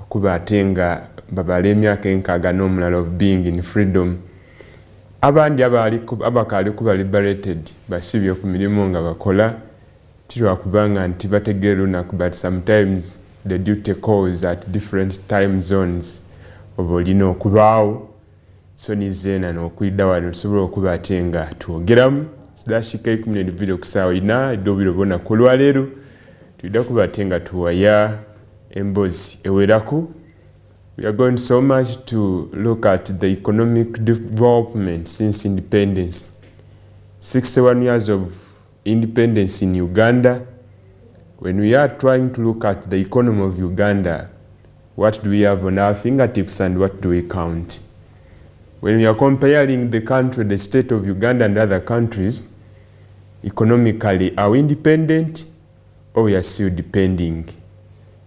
kuba atenga babale emyaka enkaaga n'omulala of being in freedom. Abandi abakali kuba liberated basibye ku mirimu nga bakola tirwa kubanga nti bategeera olunaku, but sometimes the duty calls at different time zones. Oba olina okubaawo so nizeena n'okwidda wano osobola okuba ate nga twogeramu sidashika 10 video kusaawa ina eddobiro bona ku lwaleero tuidda kuba ate nga tuwaya embozi eweraku. We are going so much to look at the economic development since independence. 61 years of independence in Uganda. When we are trying to look at the economy of Uganda, what do we have on our fingertips and what do we count? When we are comparing the country, the state of Uganda and other countries, economically, are we independent or we are still depending?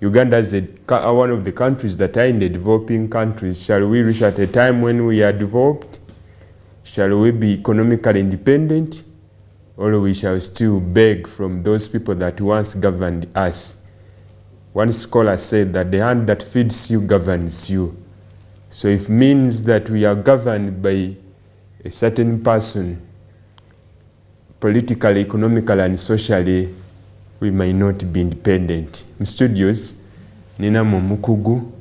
Uganda is one of the countries that are in the developing countries. Shall we reach at a time when we are developed? Shall we be economically independent? Or we shall still beg from those people that once governed us? One scholar said that the hand that feeds you governs you. So it means that we are governed by a certain person, politically, economically, and socially, we may not be independent. In studios, nina mukugu,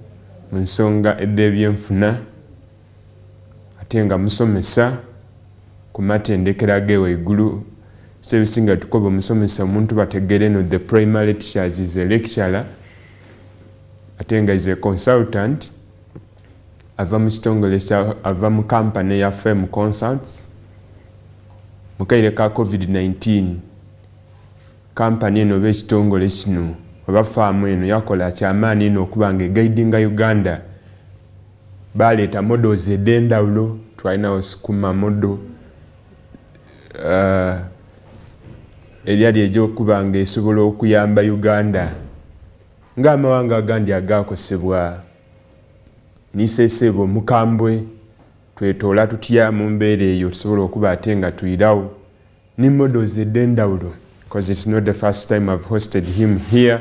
munsonga edebyenfuna, atenga musomesa, kumatendekera gewe igulu, sebisinga tukoba musomesa muntu bategere no the primary teachers is a lecturer, atenga is a consultant, ava mustongole ava mu company ya FM consults, mukaire ka COVID-19, company eno b'ekitongole kino oba faamu eno yakola kyamaani ino okuba nga guiding Uganda. Baleeta models ed'endawulo, twalinawo sukuma model eryali egy'okuba nga esobola okuyamba Uganda ng'amawanga agandi agaakosebwa. Nisesebo mukambwe twetoola tutya mu mbeera eyo tusobola okuba ate nga tuyirawo ne models ed'endawulo, because it's not the first time I've hosted him here.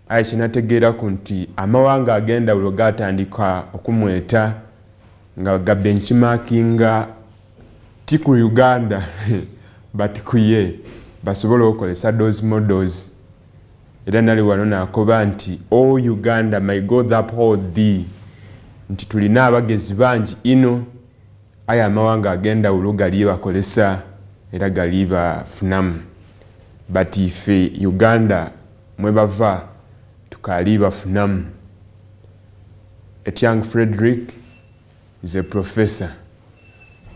Aishinategeera ku nti amawanga ag'endawulo gatandika okumweta nga ga benchmarkinga ti ku Uganda but ku ye basobola okukolesa those models. Era nali wano nakoba nti o Uganda, my God uphold thee, nti tulina abagezi bangi ino aya amawanga ag'endawulo gali bakolesa era gali bafunamu, but ife Uganda mwe bava tukali bafunamu. Young Frederick is a professor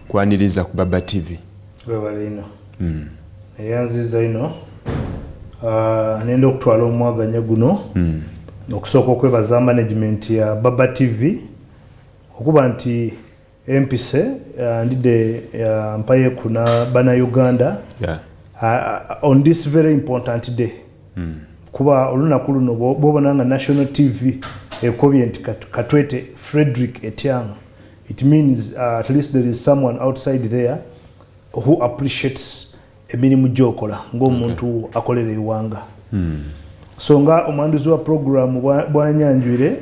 kwaniriza ku Baba TV. Webale ino eyanziza ino nenda okutwala omwaganya guno okusooka okwebaza management ya Baba TV okuba nti empise ndide mpaye kuna bana Uganda on this very important day. Kuba olunaku luno bobonanga national TV ekobye nti katwete Frederick Etiang, it means at least there is someone outside there who appreciates emirimu gyokola ng'omuntu akolera ewanga. So nga omwanduzi wa program bwanyanjwire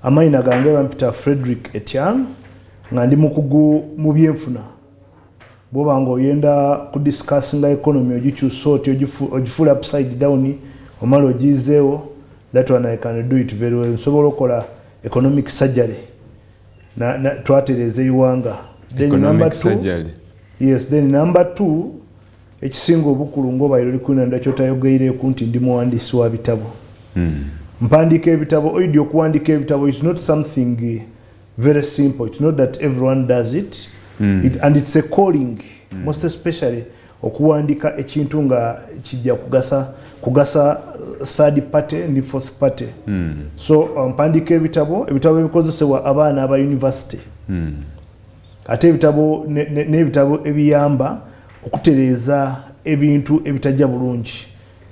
amaina gange bampita Frederick Etiang nga ndi mukugu mu byenfuna boba ngo yenda ku discuss nga economy ogikyusa oti ogifula upside down omalo ogizeewo, that one I can do it very well. Nsobola okola economic surgery na twatereza ewanga. Then number 2, yes, then number 2 ekisinga obukulu ngoba ilo likuna ndacho tayogeire kunti ndi muwandiisi wa bitabo. Mpandika ebitabo, oidi okuwandika ebitabo is not something very simple. It's not that everyone does it. And it's a calling, most especially okuwandika ekintu nga kijja kugasa third party and fourth party. So mpandika ebitabo ebikozesebwa abaana aba university. Ate ebitabo ebiyamba okutereza ebintu ebitajja bulungi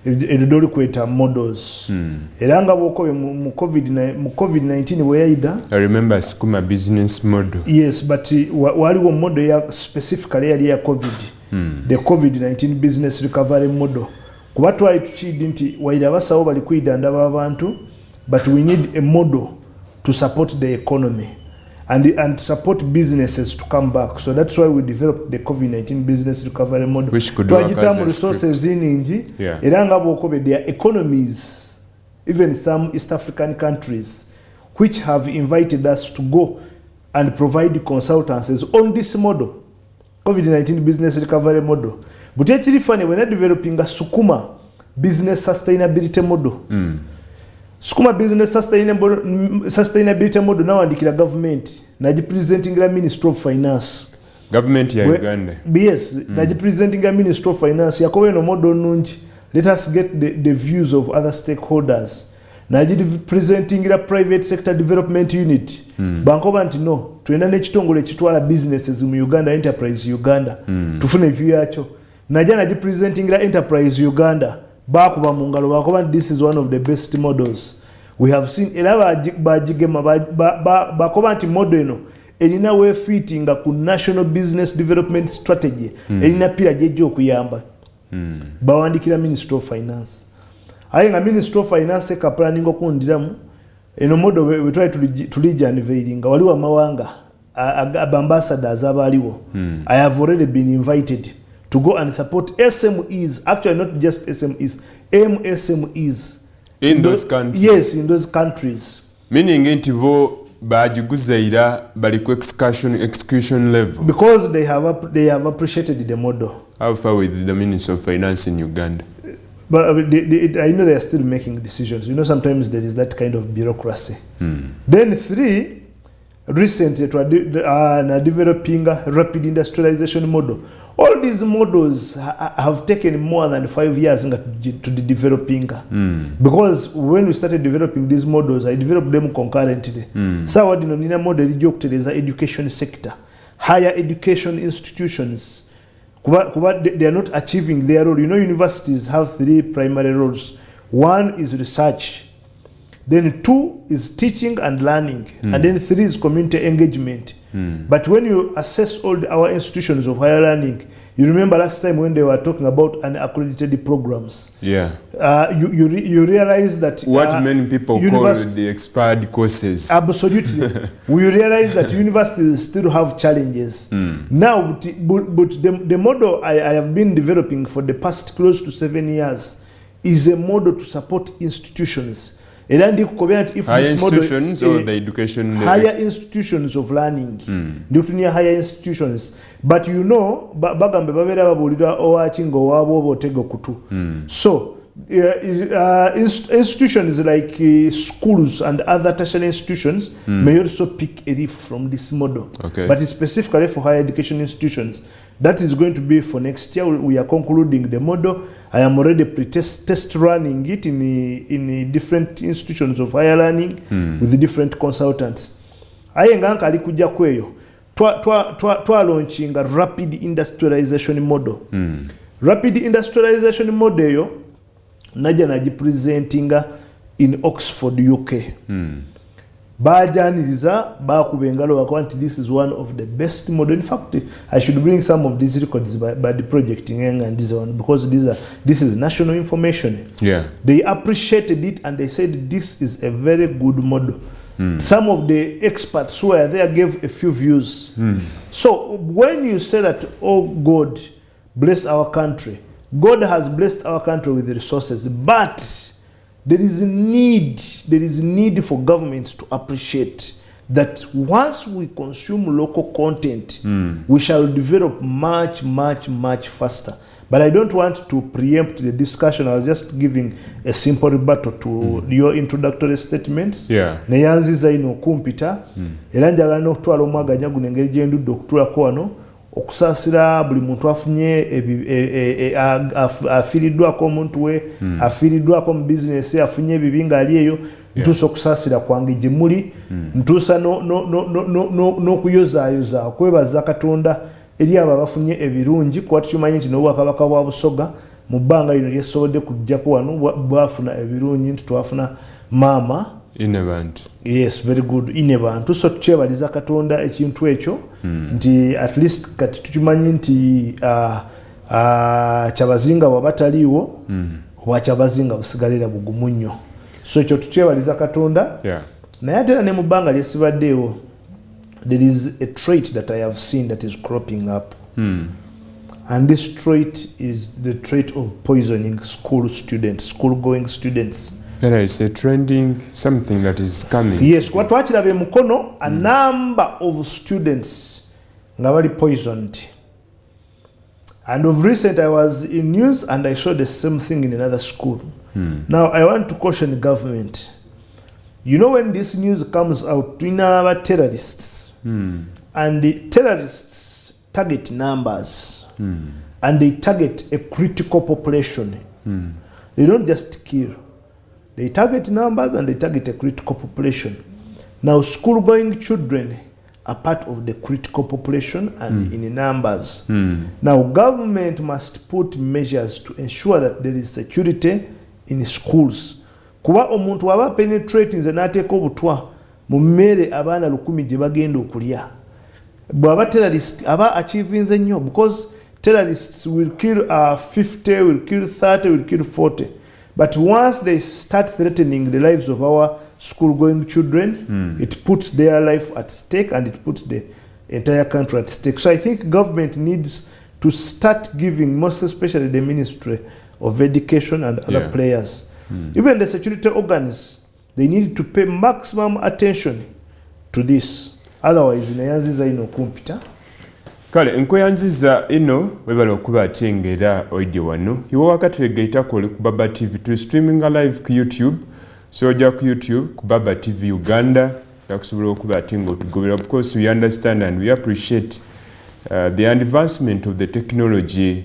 edodoli kweta models. Era nga bwokobe mu COVID-19 weyayida, I remember Skuma business model. Yes, but waliwo model ya specifically yali ya COVID. The COVID-19 business recovery model. Kuba twali tukidi nti waira basawo bali kwidanda abantu but we need a model to support the economy and support businesses to come back. So that's why we developed the COVID-19 business recovery model. Which could work as a resources in yeah. Their economies, even some East African countries, which have invited us to go and provide consultancies on this model, COVID-19 business recovery model. But actually funny, when I developing a Sukuma business sustainability model. Sukuma business sustainability model now andikira government nagipresenting la Ministry of Finance. Government ya Uganda. Yes, nagipresenting la Ministry of Finance. Yakowe no model nunchi. Let us get the views of other stakeholders. Nagipresenting la private sector development unit. Bankoba nti no, tuenda n'ekitongole kitwala businesses mu Uganda, Enterprise Uganda. Tufune view yacho. Nagipresenting la Enterprise Uganda. Bakuba mungalo bakoba this is one of the best models we have seen. Era bajigema bakoba nti model eno erina we fitting ku national business development strategy erina pira jejo okuyamba bawandikira Ministry of Finance. Aye nga Ministry of Finance ka planning okundiramu eno model we try to unveiling waliwo amawanga ambassadors abaliwo. I have already been invited to go and support SMEs, actually not just SMEs, MSMEs. In those countries? Yes, in those countries. Meaning nti bo bajiguzaira bali ku execution level. Because they have appreciated the model. How far with the Ministry of Finance in Uganda? But I know they are still making decisions. You know, sometimes there is that kind of bureaucracy. Then 3, recently developing a rapid industrialization model. All these models have taken more than 5 years to developing. Because when we started developing these models, I developed them concurrently. So what nina model is the education sector, higher education institutions. They are not achieving their role. You know, universities have 3 primary roles. 1 is research. Then 2 is teaching and learning. And then 3 is community engagement. But when you assess all our institutions of higher learning, you remember last time when they were talking about unaccredited programs. Yeah. You realize that what many people call the expired courses. Absolutely. We realize that universities still have challenges. Now, but the model I have been developing for the past close to 7 years is a model to support institutions. Higher institutions or the education level? Higher institutions of learning. Higher institutions. But you know, so institutions like schools and other tertiary institutions may also pick a leaf from this model. Okay. But it's specifically for higher education institutions. That is going to be for next year. We are concluding the model. I am already test running it in different institutions of higher learning with the different consultants. Aye nganka alikuja kweyo. Twa launching a rapid industrialization model. Rapid industrialization model yo naja nagipresenting in Oxford, UK. Bajaniriza bakubengalo bakwanti this is one of the best model. In fact, I should bring some of these records by the project and this one, because this is national information. Yeah. They appreciated it and they said this is a very good model. Some of the experts who were there gave a few views. So when you say that, oh God, bless our country, God has blessed our country with the resources, but there is a need for governments to appreciate that once we consume local content, we shall develop much faster. But I don't want to preempt the discussion. I was just giving a simple rebuttal to your introductory statements. Yeah. Neyanziza ino kumpita. Era njagala n'okutwala omwaganya guno engeri gye ndudde okutulako wano okusaasira buli muntu afunye afiiriddwako omuntu we, afiiriddwako mu bizinesi, afunye ebibi ng'ali eyo, ntuusa okusaasira kwange gye muli, ntuusa n'okuyozaayoza okwebaza Katonda eri abo abafunye ebirungi, kuba tukimanyi nti n'Obwakabaka bwa Busoga mu bbanga lino lyesobodde kujjako wano bwafuna ebirungi nti twafuna maama Inebantu. Yes, very good. Inebantu. So tukyebaliza Katonda ekintu ekyo nti at least kati tukimanyi nti kyabazinga wabataliiwo wa kyabazinga busigalira bugumu nnyo. so ekyo tukyebaliza Katonda. Naye ate era ne mu bbanga lyesibaddeewo, there is a trait that I have seen that is cropping up. And this trait is the trait of poisoning school-going students. There is a trending something that is coming. Yes, kwa twakirabe mukono, a number of students nga bali poisoned. And of recent I was in news and I saw the same thing in another school. Now I want to caution the government. You know, when this news comes out, we know terrorists. And the terrorists target numbers. And they target a critical population. They don't just kill. They target numbers and they target a critical population. Now, school-going children are part of the critical population and in numbers. Now, government must put measures to ensure that there is security in schools. Kuba omuntu aba penetrating nze n'ateeka obutwa mu mmere abaana 100 gye bagenda okulya. Bw'aba terrorist aba achieving nnyo, because terrorists will kill 50, will kill 30, will kill 40. But once they start threatening the lives of our school-going children, it puts their life at stake and it puts the entire country at stake. So I think government needs to start giving, most especially the Ministry of Education and other players, even the security organs, they need to pay maximum attention to this. Otherwise, inayanziza ino kumpita. Kale nkweyanziza ino webala okuba atyengera oidye wano iwe wakatwegaitako oli ku Baba TV tuli streaming live ku YouTube, so ojja ku YouTube ku Baba TV Uganda nakusobola okuba atenga otugobera. Of course we understand and we appreciate the advancement of the technology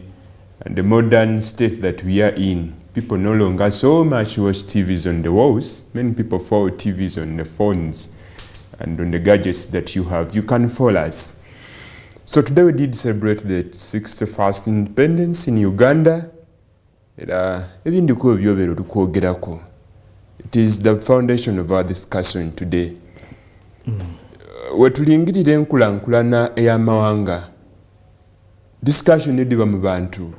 and the modern state that we are in. People no longer so much watch TVs on the walls. Many people follow TVs on the phones and on the gadgets that you have. You can follow us. So today we did celebrate the 61st independence in Uganda. It is the foundation of our discussion today. Wetulingirira enkulankulana ey'amawanga. Discussion ediba mu bantu.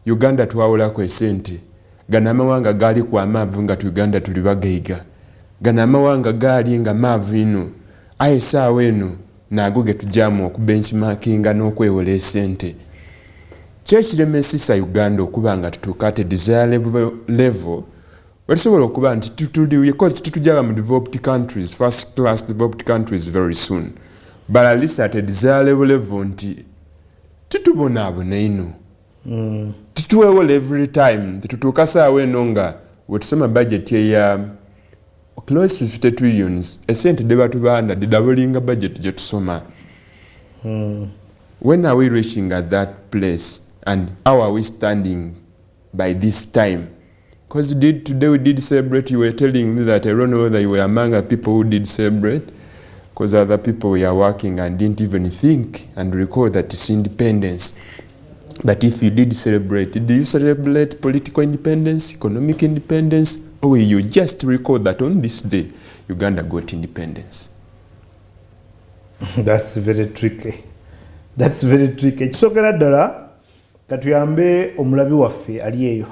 Uganda twawulako esente. Gana amawanga gaali ku amaavu nga Uganda tuli bagaiga. Gana amawanga gaali nga maavu ino. Aye essaawa eno nago ge tujjamu okubenchmarkinga n'okwewola esente. Kyekiremesisa Uganda okuba nga tutuuka at a desirable level wetusobola okuba nti because tutujjaba mu developed countries, first class developed countries very soon, but at least at a desirable level nti tutubonaabona ino tutuwewola every time tutuuka saawa eno nga wetusoma budget eya close to 50 trillions esente de batubanda de doubling budget je tusoma. When are we reaching at that place and how are we standing by this time? Because today we did celebrate. You were telling me that I don't know whether you were among the people who did celebrate, because other people were working and didn't even think and recall that it's independence. But if you did celebrate, did you celebrate political independence, economic independence, or will you just recall that on this day Uganda got independence? That's very tricky. That's very tricky. Kisokera ddala katuyambe omulabi waffe ali eyo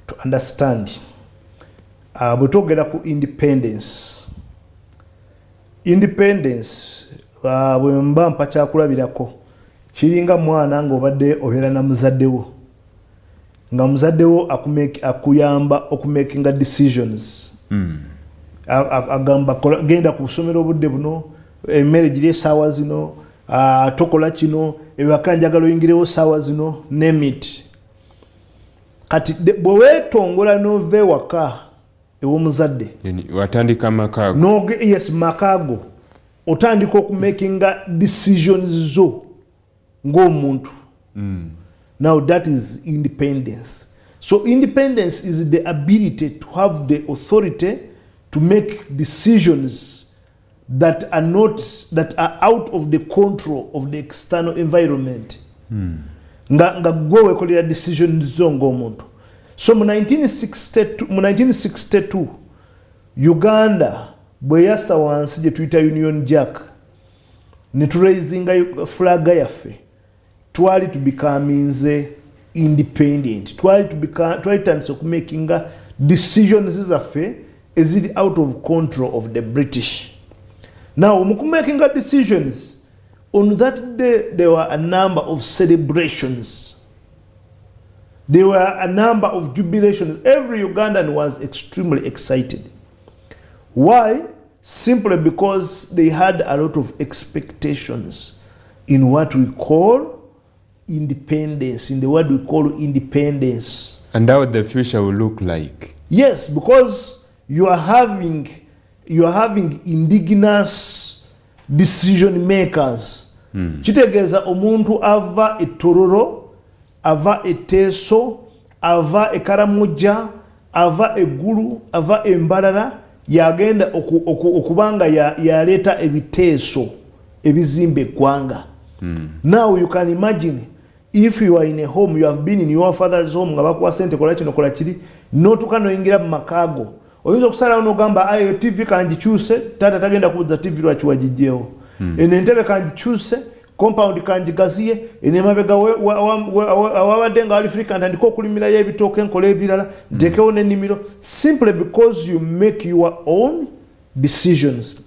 to understand bwe twogera ku independence bwe mba mpa kyakulabirako kiringa mwana ng'obadde obeera na muzaddewo nga muzaddewo akuyamba okumakinga decisions. Agamba genda ku ssomero obudde buno, emmere giri essaawa zino, tokola kino, ebibaka njagala oyingirewo ssaawa zino, name it. Kati bwe weetongola n'ova ewaka ew'omuzadde watandika amakaago. Yes, makaago otandika okumakinga decisions zo ng'omuntu. Now that is independence. So independence is the ability to have the authority to make decisions that are out of the control of the external environment. Nga gwe wekolera decisions zo ng'omuntu. So mu 1962 Uganda bwe yassa wansi gye tuyita Union Jack ne turaisinga flag yaffe, twali tubikaminze independent, twali tandise okumakinga decisions zaffe eziri out of control of the British. Now making decisions, on that day there were a number of celebrations. There were a number of jubilations. Every Ugandan was extremely excited. Why? Simply because they had a lot of expectations in what we call independence, in the word we call independence. And how the future will look like. Yes, because you are having indigenous decision makers. Kitegeeza omuntu ava e Tororo, ava e Teso, ava e Karamoja, ava e Gulu, ava e Mbarara, yagenda okubanga yaleta ebiteeso ebizimba eggwanga. Now you can imagine if you are in a home, you have been in your father's home, nga bakuwa sente kola kino kola kiri, n'otuuka n'oyingira mu makaago, oyinza okusalawo n'ogamba ayo TV kangikyuse, taata tagenda kubuuza TV lwaki wagijjeewo. Eno entebe kangikyuse, compound kangigaziye, eno emabega awabadde nga wali free ntandika okulimirayo ebitooke nkola ebirala, nteekewo n'ennimiro, simply because you make your own decisions.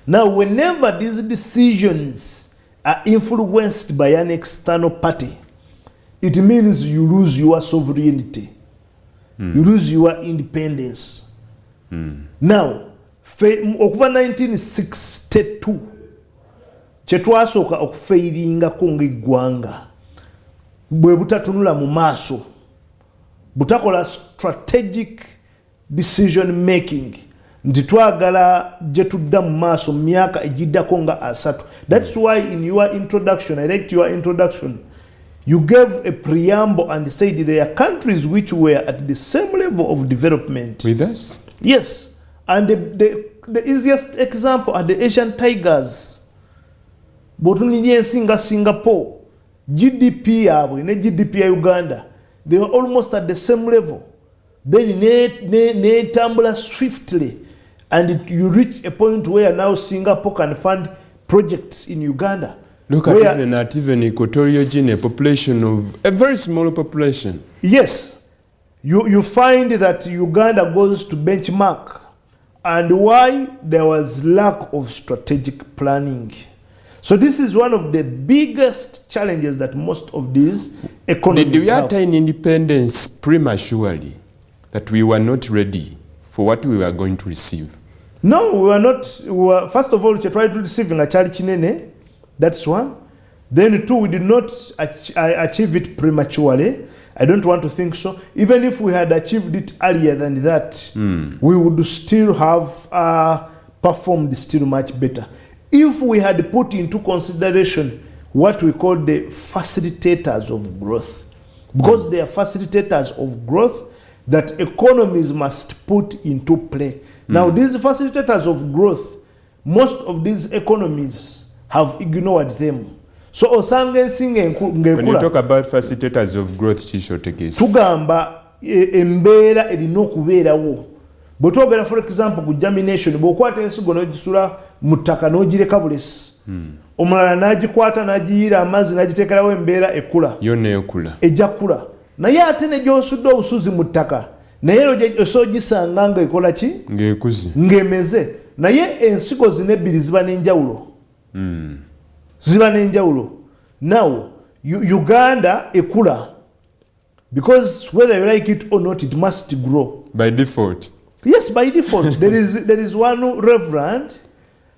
Now whenever these decisions are influenced by an external party, it means you lose your sovereignty. You lose your independence. Now, okuva 1962, kyetwasooka okufeeringako ng'eggwanga bwe butatunula mu maaso, butakola strategic decision making, nti twagala gye tudda mu maaso mu myaka egiddako nga asatu. That's why in your introduction, I liked your introduction, you gave a preamble and said there are countries which were at the same level of development with us. Yes, and the easiest example are the Asian tigers. Botunidye ensi nga Singapore, GDP yabwe ne GDP ya Uganda, they were almost at the same level. Then ne tambula swiftly, and you reach a point where now Singapore can fund projects in Uganda. Look at even Equatorial Guinea, population of a very small population. Yes, you find that Uganda goes to benchmark, and why? There was lack of strategic planning. So this is one of the biggest challenges that most of these economies Did we have. attain independence prematurely, that we were not ready for what we were going to receive? No, we were not. First of all, we tried to receive a child chinene. That's one. Then two, we did not achieve it prematurely. I don't want to think so. Even if we had achieved it earlier than that, we would still have performed still much better. If we had put into consideration what we call the facilitators of growth, because they are facilitators of growth that economies must put into play. Now, these facilitators of growth, most of these economies have ignored them. So when you talk about facilitators of growth, tugamba embeera erina okubeerawo. Bwe twogera for example ku germination, bw'okwata ensigo n'ogisula mu ttaka n'ogireka bulesi, omulala n'agikwata n'agiyiira amazzi n'agiteekerawo embeera ekula, yonna ekula, ejja kula. Naye ate ne gy'osudde obusuzi mu ttaka, naye osogisanga ng'ekola ki? Ng'ekuze, ng'emeze. Naye ensigo zino ebbiri ziba n'enjawulo. Ziba n'enjawulo. Now, Uganda ekula, because whether you like it or not, it must grow. By default. Yes, by default. there is one reverend,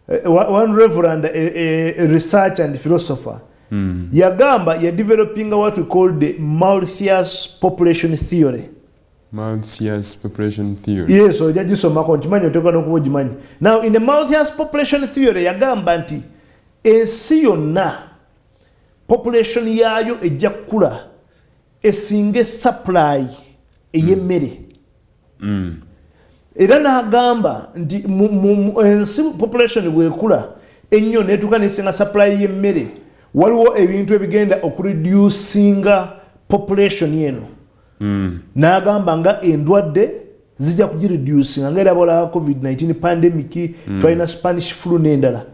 a researcher and philosopher. Yagamba, you're developing what we call the Malthus population theory. Malthus population theory. Yes, so now in the Malthus population theory, yagamba nti ensi yonna population yayo ejja kukula esinga supply ey'emmere. Era n'agamba nti ensi population bw'ekula ennyo n'etuuka n'esinga supply y'emmere, waliwo ebintu ebigenda okureducinga population yeno. N'agamba nga endwadde zijja kugireducinga nga Ebola, COVID-19 pandemic, twalina Spanish flu n'endala.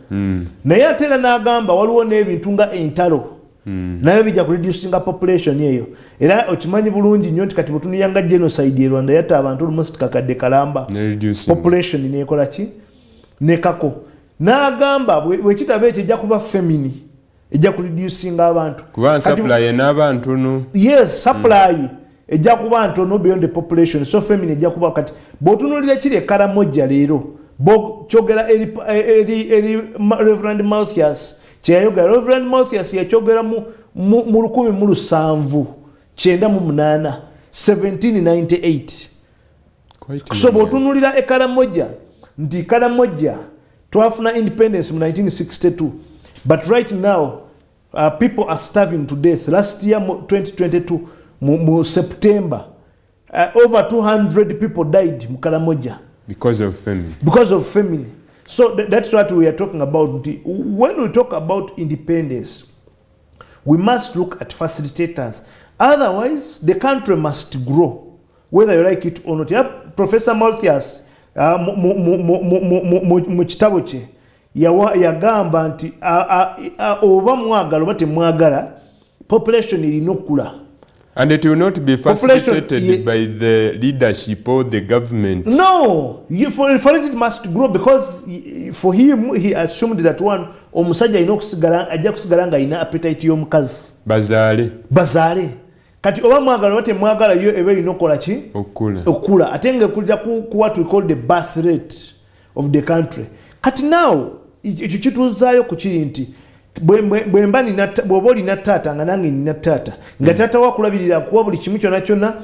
Naye ate era n'agamba waliwo n'ebintu nga entalo nayo bijja ku reducinga population eyo era okimanyi bulungi nnyo nti kati bwetunuyanga genocide e Rwanda yatta abantu almost kakadde kalamba population nekola ki nekako n'agamba bwekitaba ekyo ejja kuba femini ejja ku reducinga abantu kuba supply n'abantu no yes supply ejja kuba ntono beyond the population so femini ejja kuba kati bw'otunuulira kiri Karamoja leero kyogera eri Reverend Malthias kyeyayogera Reverend Malthias yakyogera mu 1798 1798 so bw'otunuulira e Karamoja nti Karamoja twafuna independence mu 1962 but right now people are starving to death last year 2022 mu September over 200 people died mu Karamoja because of famine so that's what we are talking about. When we talk about independence we must look at facilitators, otherwise the country must grow whether you like it or not. Professor Malthias mu kitabo kye yagamba nti oba mwagala oba temwagala population erina okula. And it will not be facilitated by the leadership or the government. No, for it must grow because for him he assumed that one omusajja alina okusigala ajja kusigala nga alina appetite y'omukazi bazaale kati oba mwagala oba temwagala yo eba erina okukola ki okula ate nga ekulira ku what we call the birth rate of the country. Kati now ekyo kituuzaayo ku kiri nti bw'oba olina taata nga nange nina taata nga taata wakulabirira kuwa buli kimu kyonna kyonna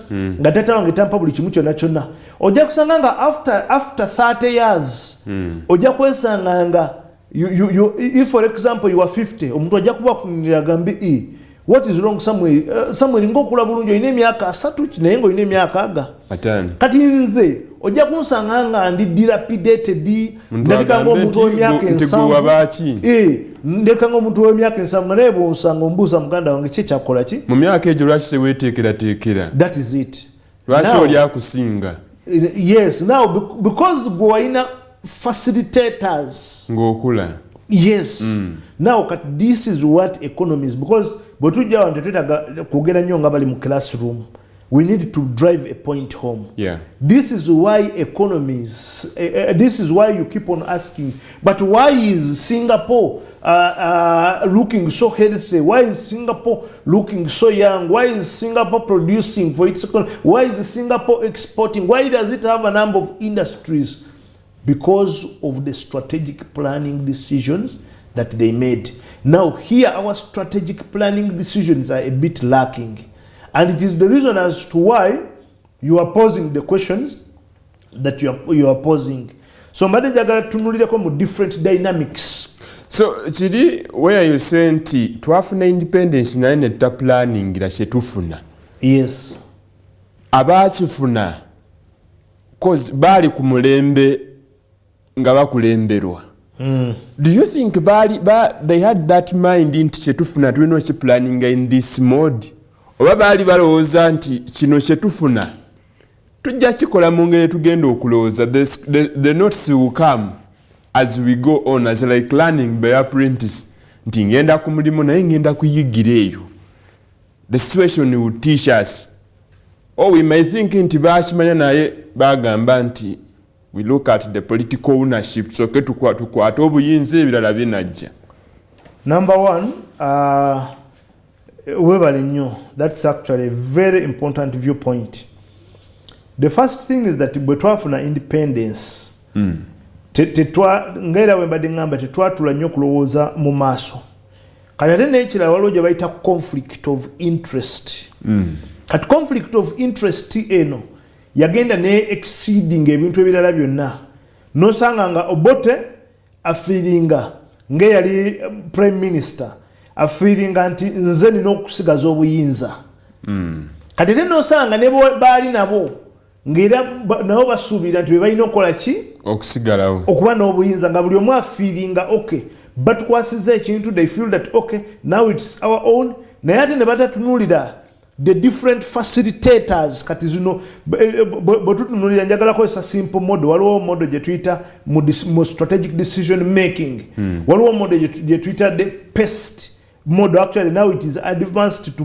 nga taata wange tampa buli kimu kyonna kyonna ojja kusanga nga after 30 years ojja kwesanga nga if for example you are 50 omuntu ajja kuba kunira gambi what is wrong Samuel ng'okula bulungi olina emyaka 3 naye ng'olina emyaka aga kati nze ojja kunsanga nga ndi dilapidated ndabika ng'omuntu w'emyaka 7 ndeka ng'omuntu w'emyaka 7 naye bw'onsanga ombuuza muganda wange ki ekyakola ki mu myaka egyo lwaki teweeteekerateekera that is it lwaki oli akusinga yes now because gwe walina facilitators ng'okula yes now this is what economies because bwetujja wano tetwetaaga kwogera nnyo nga bali mu classroom. We need to drive a point home. This is why economies, this is why you keep on asking, but why is Singapore looking so healthy? Why is Singapore looking so young? Why is Singapore producing for its economy? Why is Singapore exporting? Why does it have a number of industries? Because of the strategic planning decisions that they made. Now here our strategic planning decisions are a bit lacking. And it is the reason as to why you are posing the questions that you are posing. So mbadde njagala tunulireko mu different dynamics. So kiri where you say nti twafuna independence naye ne tutaplanningira kye tufuna. Yes. Abaakifuna cause baali ku mulembe nga bakulemberwa. Do you think they had that mind nti kye tufuna tulina okiplanninga in this mode? Oba baali balowooza nti kino kye tufuna tujja kikola mu ngeri tugenda okulowooza. The notes will come as we go on as like learning by apprentice nti ngenda ku mulimu naye ngenda kuyigira eyo. The situation will teach us. Or we may think nti baakimanya naye bagamba nti we look at the political ownership soke tukwata obuyinza ebirala binajja. Number one, webale nnyo. That's actually a very important viewpoint. The first thing is that bwe twafuna independence ngaera wembadde ngamba tetwatula nnyo kulowooza mu maaso. Kati ate n'ekirala waliwo gye bayita conflict of interest. Kati conflict of interest eno yagenda ne exceeding ebintu ebirala byonna nosanga nga Obote afiiringa ng'eyali prime minister afiiringa nti nze nina okusigaza obuyinza. Kati ate nosanga ne baali nabo ng'era nabo basuubira nti be balina okukola ki okusigalawo okuba n'obuyinza nga buli omu afiiringa okay batukwasiza ekintu they feel that okay now it's our own naye ate ne batatunuulira the different facilitators. Kati zino bwetutunulira njagala kozesa simple model. Waliwo model gye tuyita mu strategic decision making. Waliwo model gye tuyita the PEST model. Actually, now it is advanced to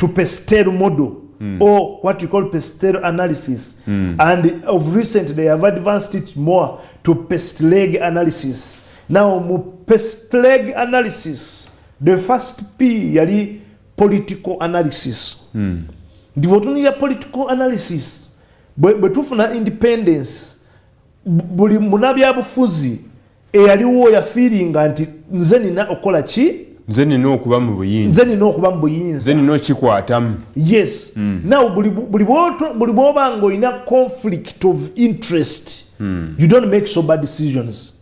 pastel model. Or what you call pastel analysis. And of recent, they have advanced it more to pest-leg analysis. Now, pest-leg analysis, the first P yali political analysis. The bottom political analysis. But tufuna independence, buli munabya bufuzi, yaliwo ya feeling anti nze nina okola chi? Nze nina okuba mu buyinza. Nze nina okikwatamu. Yes. Now, buli bwoba ng'olina conflict of interest, you don't make sober decisions.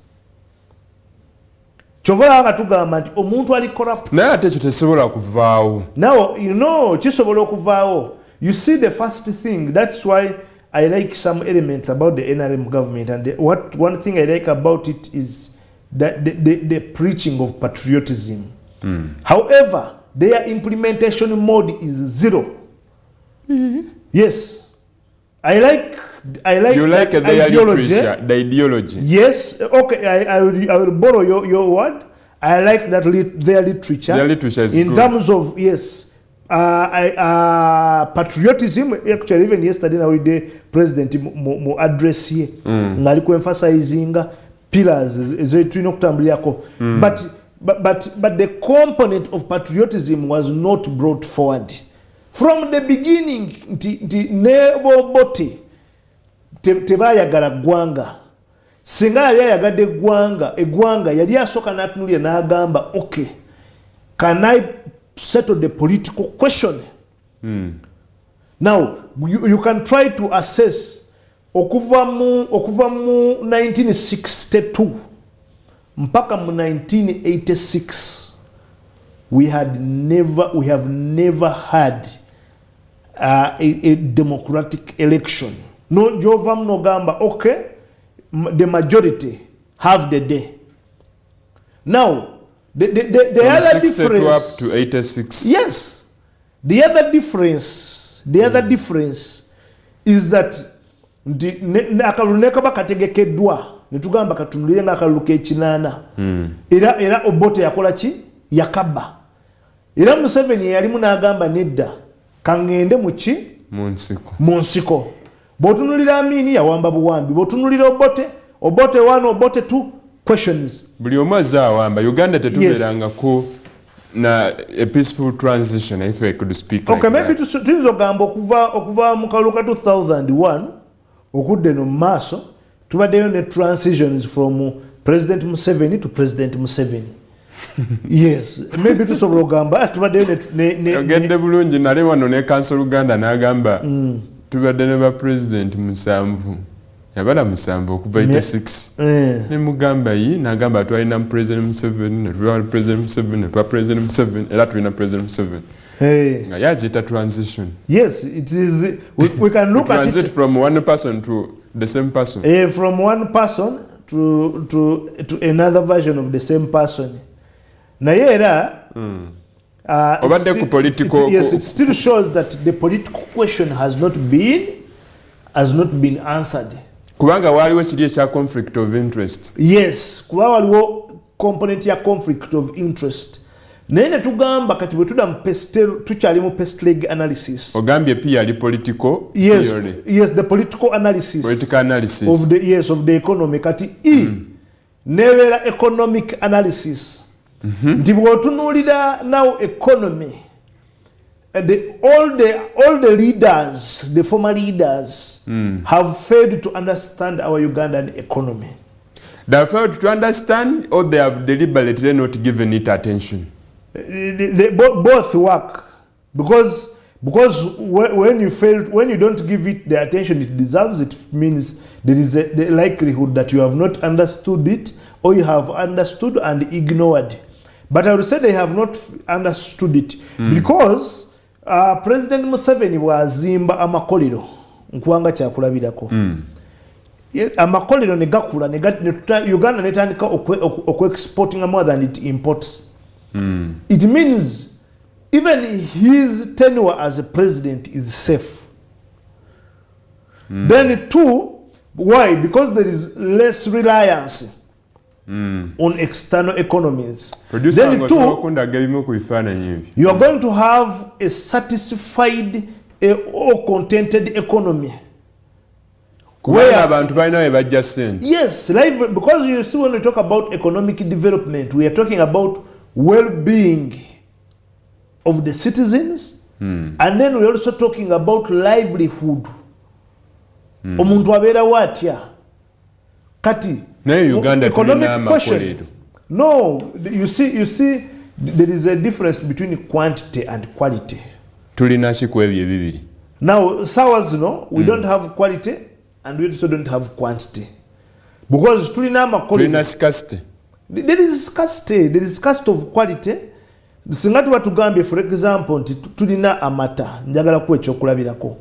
Kyova nga tugamba nti omuntu ali corrupt. Naye ate ekyo tekisobola kuvaawo. Now, kisobola okuvaawo. You see the first thing, that's why I like some elements about the NRM government, and one thing I like about it is that the preaching of patriotism. However, their implementation mode is zero. Yes, I like you like that their ideology. literature, the ideology. Yes, okay, I will borrow your word. I like that their literature. Their literature is in good. terms of, yes, patriotism. Actually, even yesterday now the president mo address here ngali ku emphasizing pillars ezetulina okutambulirako, but the component of patriotism was not brought forward from the beginning. Nti nebobote tebayagala gwanga, singa yali ayagadde eggwanga yali asooka n'atunulira n'agamba, okay, can I settle the political question? Now you can try to assess okuva mu 1962 mpaka mu 1986 we have never had a democratic election. No, jovam no gamba, okay, the majority have the day. Now the other difference up to 86. Yes, the other difference is that akalulu nekaba kategekeddwa netugamba katunulire nga akalulu k'ekinaana era Obote yakola ki? Yakaba. Era Museveni yalimu n'agamba nedda kangende mu ki? Mu nsiko. Bw'otunulira Amini yawamba buwambi, bw'otunulira Obote 1, Obote 2, questions. Buli omu azze awamba. Uganda tetubeerangako na a peaceful transition, if I could speak okay, like maybe tuyinza ogamba okuva mu kalulu ka 2001 okudde no mu maaso tubaddeyo ne transitions from President Museveni to President Museveni. Yes, maybe tusobola ogamba tubaddeyo ogende bulungi. Nale wano ne Council Uganda n'agamba tubadde ne ba president 7 yabala 7 okuva 86 ne mugamba yi n'agamba twalina President Museveni ne tuba President Museveni ne tuba President Museveni era tulina President Museveni. Nga yagiyita transition. Yes, it is. We can look at it. Transit from one person to the same person. From one person to another version of the same person. Naye era yes, it still shows that the political question has not been answered. Kubanga waliwo kiri ekya conflict of interest. Yes, kuba waliwo component ya conflict of interest. Naye ne tugamba kati bwe tuda mu tukyali mu pest-leg analysis. Ogambye pia ali political theory. Yes, the political analysis. Political analysis. Of the economy. Kati nebeera economic analysis. Nti bw'otunuulira now economy, all the leaders, the former leaders, have failed to understand our Ugandan economy. They have failed to understand, or they have deliberately not given it attention. They both work because when you don't give it the attention it deserves, it means there is the likelihood that you have not understood it, or you have understood and ignored. But I would say they have not understood it because President Museveni wazimba amakolero nkuwanga kyakulabirako. Amakolero ne gakula Uganda netandika okwe-exporting more than it imports. It means even his tenure as a president is safe. Then two, why? Because there is less reliance on external economies. Producer Then two, you are going to have a satisfied or contented economy. Yes, life, because you see when we talk about economic development, we are talking about well-being of the citizens, and then we're also talking about livelihood. Omuntu abeera watya kati Uganda economic question. No, you see there is a difference between quantity and quality. Now SAWAs, we don't have quality and we also don't have quantity, because scarcity. There is scarcity of quality. Singa tuba tugambye for example nti tulina amata, njagala kuwa ekyokulabirako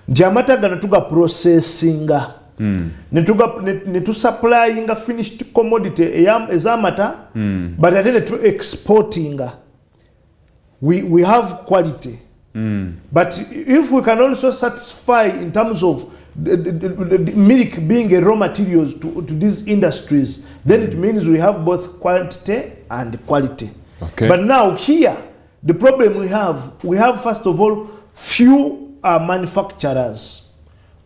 nti amata gano tuga processinga ne tu supplyinga finished commodity ez'amata, but ate ne tu exportinga, we have quality. But if we can also satisfy in terms of the milk being a raw materials to these industries, then it means we have both quantity and quality. Okay. But now here, the problem we have first of all few manufacturers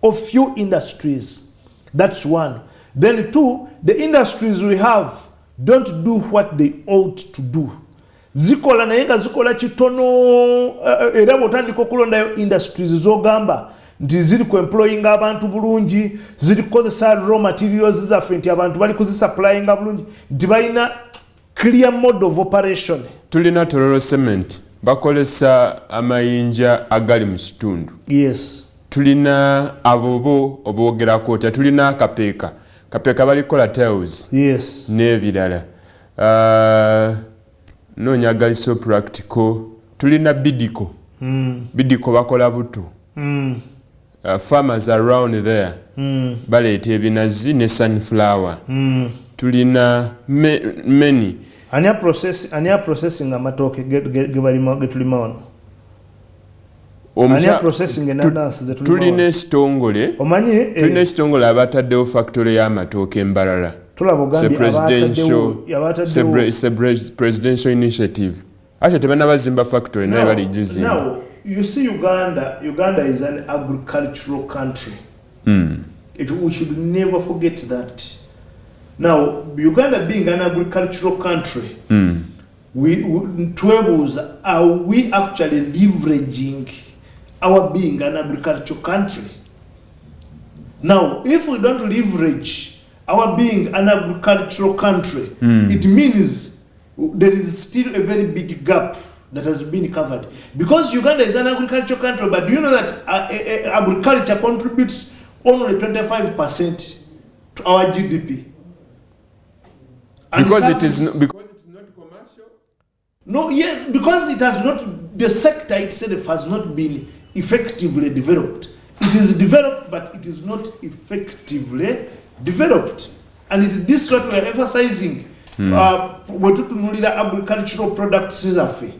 or few industries. That's one. Then two, the industries we have don't do what they ought to do. Zikola nayenga zikola kitono era botandika okulondayo industries zogamba nti ziri ku employing abantu bulungi, ziri kozesa raw materials zaffe nti abantu bali kuzisupplyinga bulungi, nti balina clear mode of operation. Tulina Tororo Cement bakolesa amayinja agali mu kitundu. Yes. Tulina abobo obwogerako, tulina kapeeka balikola tiles. Yes. N'ebirala. Noonya gali so practical. Tulina bidiko. Bidiko bakola buto. Farmers around there baleeta ebinazi ne sunflower. Tulina many. Ania processing amatoke getulima wano. Ania processing enanasi ze tulima. Tulina estongole. Omanyi tulina estongole abataddewo factory y'amatooke embalala. Presidential initiative. Acha tebana bazimba factory naye bali gizimba. Now you see Uganda is an agricultural country. We should never forget that. Now, Uganda being an agricultural country, are we actually leveraging our being an agricultural country? Now, if we don't leverage our being an agricultural country, it means there is still a very big gap that has been covered. Because Uganda is an agricultural country, but do you know that agriculture contributes only 25% to our GDP? Because it is not commercial? No, yes, because it has not, the sector itself has not been effectively developed. It is developed, but it is not effectively developed. And it is this what we are emphasizing. Wetutunulira agricultural products zaffe.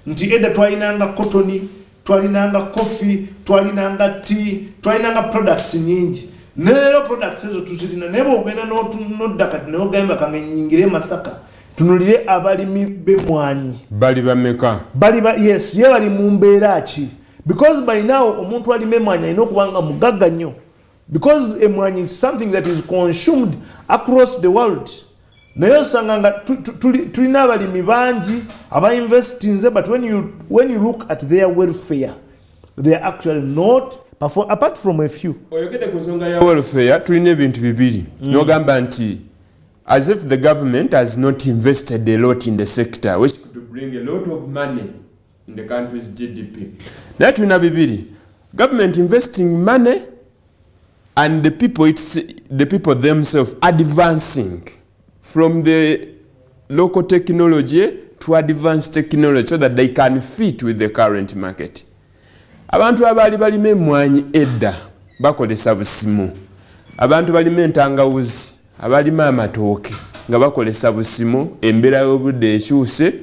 Nti eda twalinanga cotton, twalinanga coffee, twalinanga tea, twalinanga products nyingi. Nero products ezo tuzirina nebo ogenda n'odda kati n'ogamba kange nyingire Masaka tunulire abalimi b'emmwanyi bali bameka yes ye bali mu mbeera ki, because by now omuntu alima emmwanyi alina okubanga mugagga nnyo, because emmwanyi is something that is consumed across the world. Naye osanga nga tulina abalimi bangi aba-investinze, but when you look at their welfare, they are actually not perform, apart from a few. Oyogede ku nsonga ya welfare tulina ebintu bibiri. N'ogamba nti as if the government has not invested a lot in the sector, which could bring a lot of money in the country's GDP. Naye tulina bibiri. Government investing money and the people themselves advancing from the local technology to advanced technology so that they can fit with the current market. Abantu abali balima emmwanyi edda bakolesa busimu. Abantu balima entangawuzi, abalima amatooke nga bakolesa busimu, embeera y'obudde ekyuse.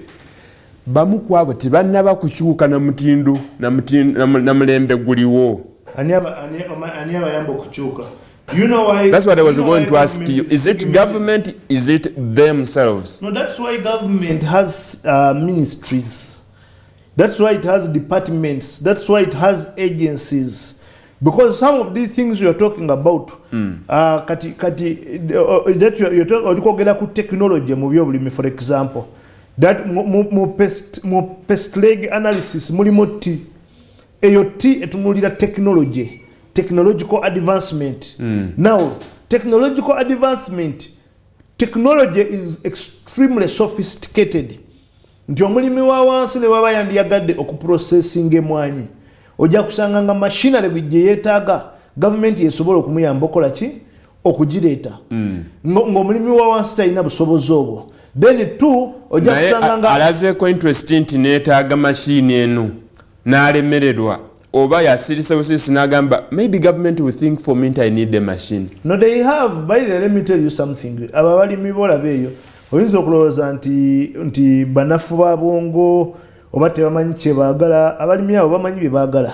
Bamu ku abo tebannaba kukyuka na mutindo na mulembe guliwo. Ani abayamba okukyuka? You know why? That's what I was going to ask you. Is it government? Is it themselves? No, that's why government has ministries. That's why it has departments. That's why it has agencies. Because some of these things you are talking about, that you're talking about technology, for example, that more pest leg analysis, mulimoti, AOT, etumulira technology, technological advancement. Now, technological advancement, technology is extremely sophisticated. Nti omulimi wa wansi ne baba yandiyagadde okuprocessing emwanyi. Ojja kusanga nga machinery gye yeetaaga government yesobola okumuyamba okola ki okugireeta ng'omulimi wa wansi talina busobozi obwo. Then two ojja kusanga nga alazeeko interest nti neetaaga machine eno n'alemererwa oba yasirise busisi n'agamba maybe government will think for me I need a machine. No, they have. By the way, let me tell you something. Abalimi bolabe eyo oyinza okulowooza nti banafu ba bongo oba tebamanyi kye baagala. Abalimi abo bamanyi bye baagala.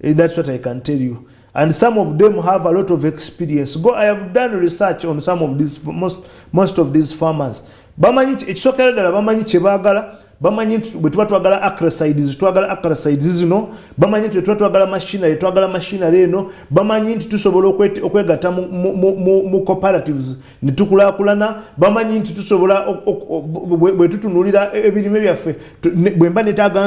That's what I can tell you. And some of them have a lot of experience. I have done research on some of these, most of these farmers. Bamanyi ekisokera ddala bamanyi kye baagala. Bamanyi bwe tuba twagala acrosides zino, bamanyi nti tuba twagala machinery eno, bamanyi nti tusobola okwegatta mu cooperatives ne tukulaakulana, bamanyi nti tusobola bwe tutunulira ebirime byaffe bwe mba netaaga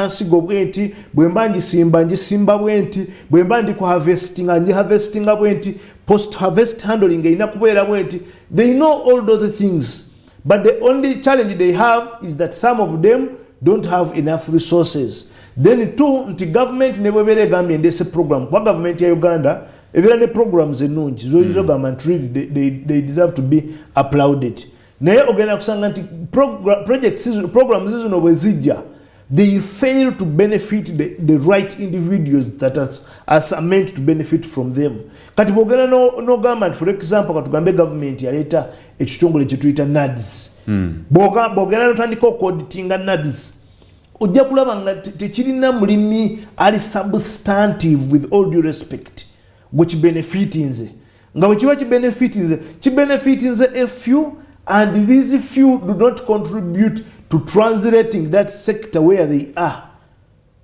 nsigo bwenti, bwe mba ngisimba bwenti, bwe mba ndi ku harvestinga bwenti, post harvest handling erina kubeera bwenti. They know all those things. But the only challenge they have is that some of them don't have enough resources. Then two, nti government nebwebere gambye ndese program. Kwa government ya Uganda, ebira ne programs enungi. Zo government really, they deserve to be applauded. Naye ogenda kusanga nti programs zino bwe zijja, they fail to benefit the right individuals that are meant to benefit from them. Kati bwogenda no government, for example, katugambe government yaleeta ekitongole kye tuyita NADS. Bwogenda notandika okuauditinga NADS, ojja kulaba nga tekirina mulimi ali substantive with all due respect gwe kibenefitinze. Nga bwe kiba kibenefitinze a few, and these few do not contribute to translating that sector where they are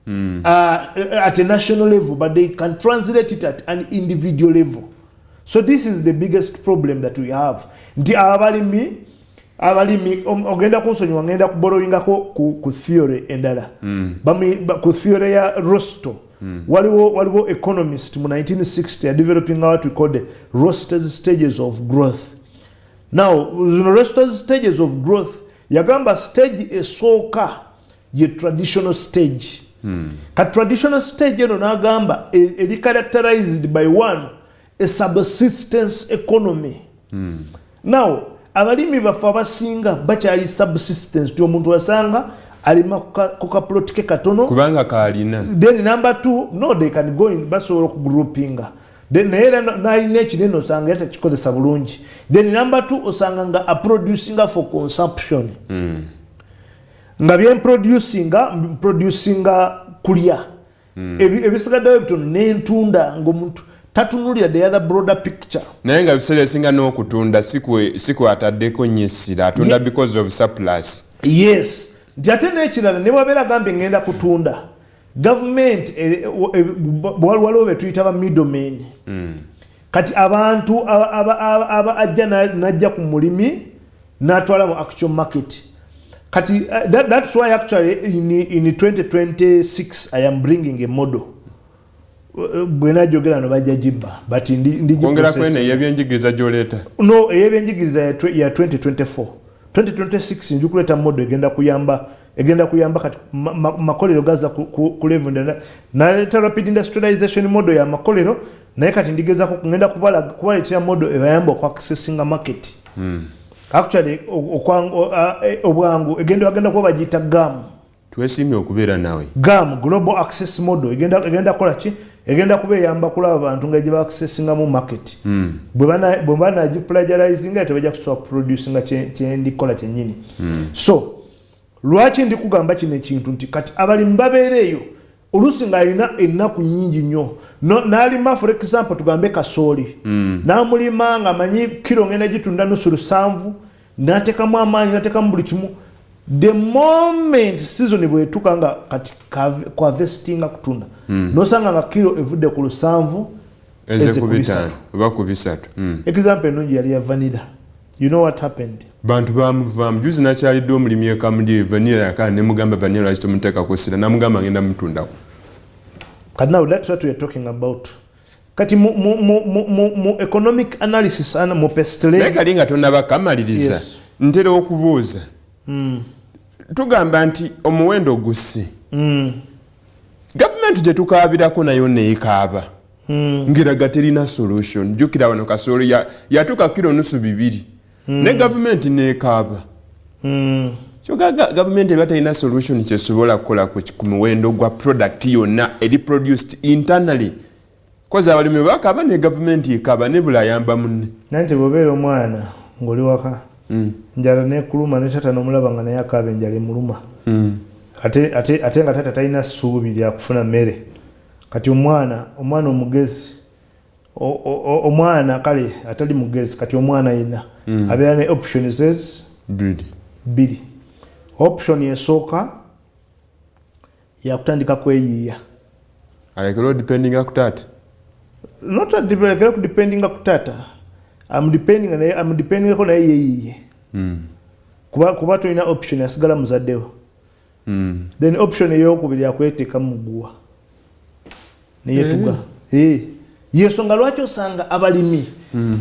at a national level, but they can translate it at an individual level. So this is the biggest problem that we have. Nti abalimi ogenda kunsonyiwa ngenda kuborrowingako ku theory endala. Ku theory ya Rosto. Waliwo economist mu 1960 are developing what we call the Rosto's stages of growth. Now, Rosto's stages of growth, yagamba stage esooka ye traditional stage. Ka traditional stage eno n'agamba eri characterized by one, a subsistence economy. Now, abalimi baffe abasinga bakyali subsistence, ti omuntu wasanga alima ku kaplot ke katono kubanga kalina. Then number two, no, they can go in basobola okugroupinga. Then naye nalina ekinene osanga era tekikozesa bulungi. Then number two, osanga nga aproducinga for consumption. Nga producinga kulya. Ebisigaddeyo bitono n'entunda ng'omuntu tatunulira the other broader picture. Naye nga biseera esinga n'okutunda siku ataddeko nnyo essira atunda because of surplus. Yes. Nti ate n'ekirala ne bwabeera gambe ngenda kutunda, government waliwo be tuyita ba middlemen. Kati abantu ajja najja ku mulimi n'atwala mu actual market. Kati that's why actually in 2026 I am bringing a model. Bwena jogera no bajja jibba, but ndi kwongera kwene ey'ebyenjigiriza gy'oleeta. No, ey'ebyenjigiriza ya 2024. 2026 nju kuleta model egenda kuyamba kati makolero gaza ku level ndana na rapid industrialization model ya makolero, naye kati ndigeza ngenda kubaletera model ebayamba ku accessing market. Actually obwangu egenda kuba bagiyita GAM. Twesimye okubeera nawe. GAM, Global Access Model, egenda kola ki? Egenda kubeyamba kulaba abantu nga gye ba accessinga mu market. Bwe bana plagiarizinga tebajja kusobola producinga kyendikola kyennyini. So lwaki ndi kugamba kino ekintu nti kati abalimu babeera eyo olusi ng'alina ennaku nnyingi nnyo n'alima for example tugambe kasooli n'amulima ng'amanyi kiro ngenda gitunda nusu 7 n'ateekamu amaanyi n'ateekamu buli kimu the moment season bwetuuka nga kati kwavestinga kutunda n'osanga nga kiro evudde ku 7 eze ku 5 oba ku 3 example ennungi yali ya vanilla. You know what happened? Bantu bamuvaamu juzi nakyalidde omulimi ekamuli vanilla yakala ne mugamba vanilla lwaki tomuteekako sira namugamba ngenda mutundako. But now that's what we are talking about. Kati mu economic analysis ana mu pestle. Naye kali nga tonabakamaliriza ntera okubuuza. Tugamba nti omuwendo gusi. Gavumenti gye tukaabirako nayo neekaaba. Ngiraga terina solution. Jukira wano kasooli yatuuka kiro nusu 2. Ne gavumenti neekaaba. Gavumenti eba terina solution kyesobola kukola ku muwendo gwa product yonna eri produced internally. Koza abalimi bakaaba ne gavumenti ekaaba ne bulayamba munne. Nanti bobeera omwana ng'oli waka. Njala nekuluma ne tata n'omulaba nga naye akaaba enjala emuluma. Ate nga tata talina ssuubi lya kufuna mmere. Kati omwana omugezi omwana kale atali mugezi kati omwana yenna abeera ne option says biri. Option esooka yakutandika kweyiiya alekera depending ku taata not depending ku taata I'm depending ko naye yeeyiiye kuba tolina option asigala muzaddewo then option ey'okubiri yakweteeka muguwa neyetuga yensonga lwaki osanga abalimi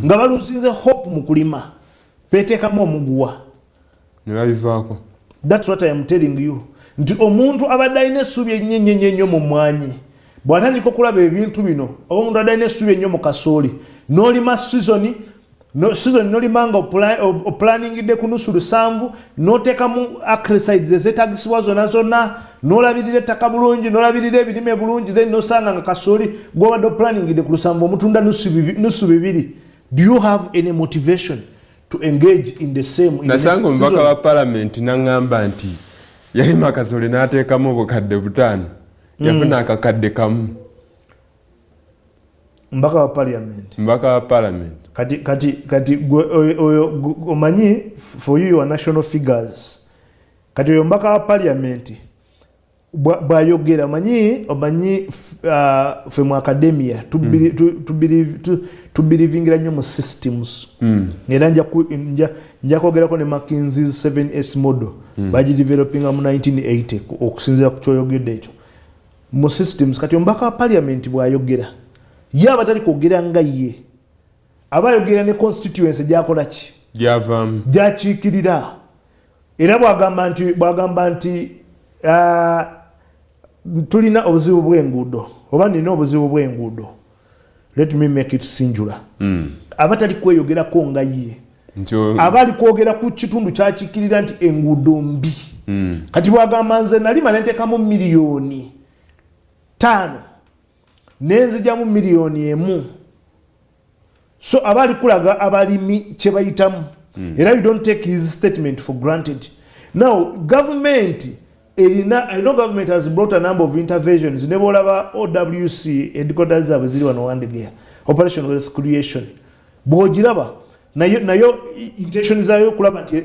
nga balusinze hope mu kulima beteekamu omuguwa ne babivaako. That's what I am telling you. Nti omuntu abadde alina essuubi ennyo mu mwanyi bw'atandika okulaba ebintu bino oba omuntu abadde alina essuubi ennyo mu kasooli n'olima season n'olima nga oplaningidde ku nusu 7 n'oteekamu acrisides ezeetagisibwa zonna n'olabirira ettaka bulungi n'olabirira ebirime bulungi then n'osanga nga kasooli gw'obadde oplaningidde ku 7 omutunda nusu 2. Do you have any motivation to engage in the same in nasanga omubaka wa parliament n'angamba nti yalima kasooli n'ateekamu obukadde 5 yafuna akakadde kamu. Mbaka wa parliament kati omanyi for you your national figures kati oyo mbaka wa parliament bwayogera omanyi ffe mu academia tubirivingira nnyo mu systems era nja kwogerako ne McKinsey's 7S model bagidevelopinga mu 1980 okusinziira ku kyoyogedde ekyo mu systems. Kati ombaka wa parliament bwayogera ye abatali kwogera nga ye aba ayogera ne constituency gyakola ki gyakiikirira era bwagamba nti tulina obuzibu bw'enguudo oba nina obuzibu bw'enguudo let me make it singular abatali kweyogerako nga ye aba ali kwogera ku kitundu kyakiikirira nti enguudo mbi kati bwagamba nze nalima nenteekamu miliyoni 5 nenzigyamu miliyoni 1 so aba ali kulaga abalimi kye bayitamu era you don't take his statement for granted. Now government I know government has brought a number of interventions ne bolaba OWC headquarters zaabwe ziri wano Wandegea Operation Wealth Creation bwogiraba nayo intention zaayo kulaba nti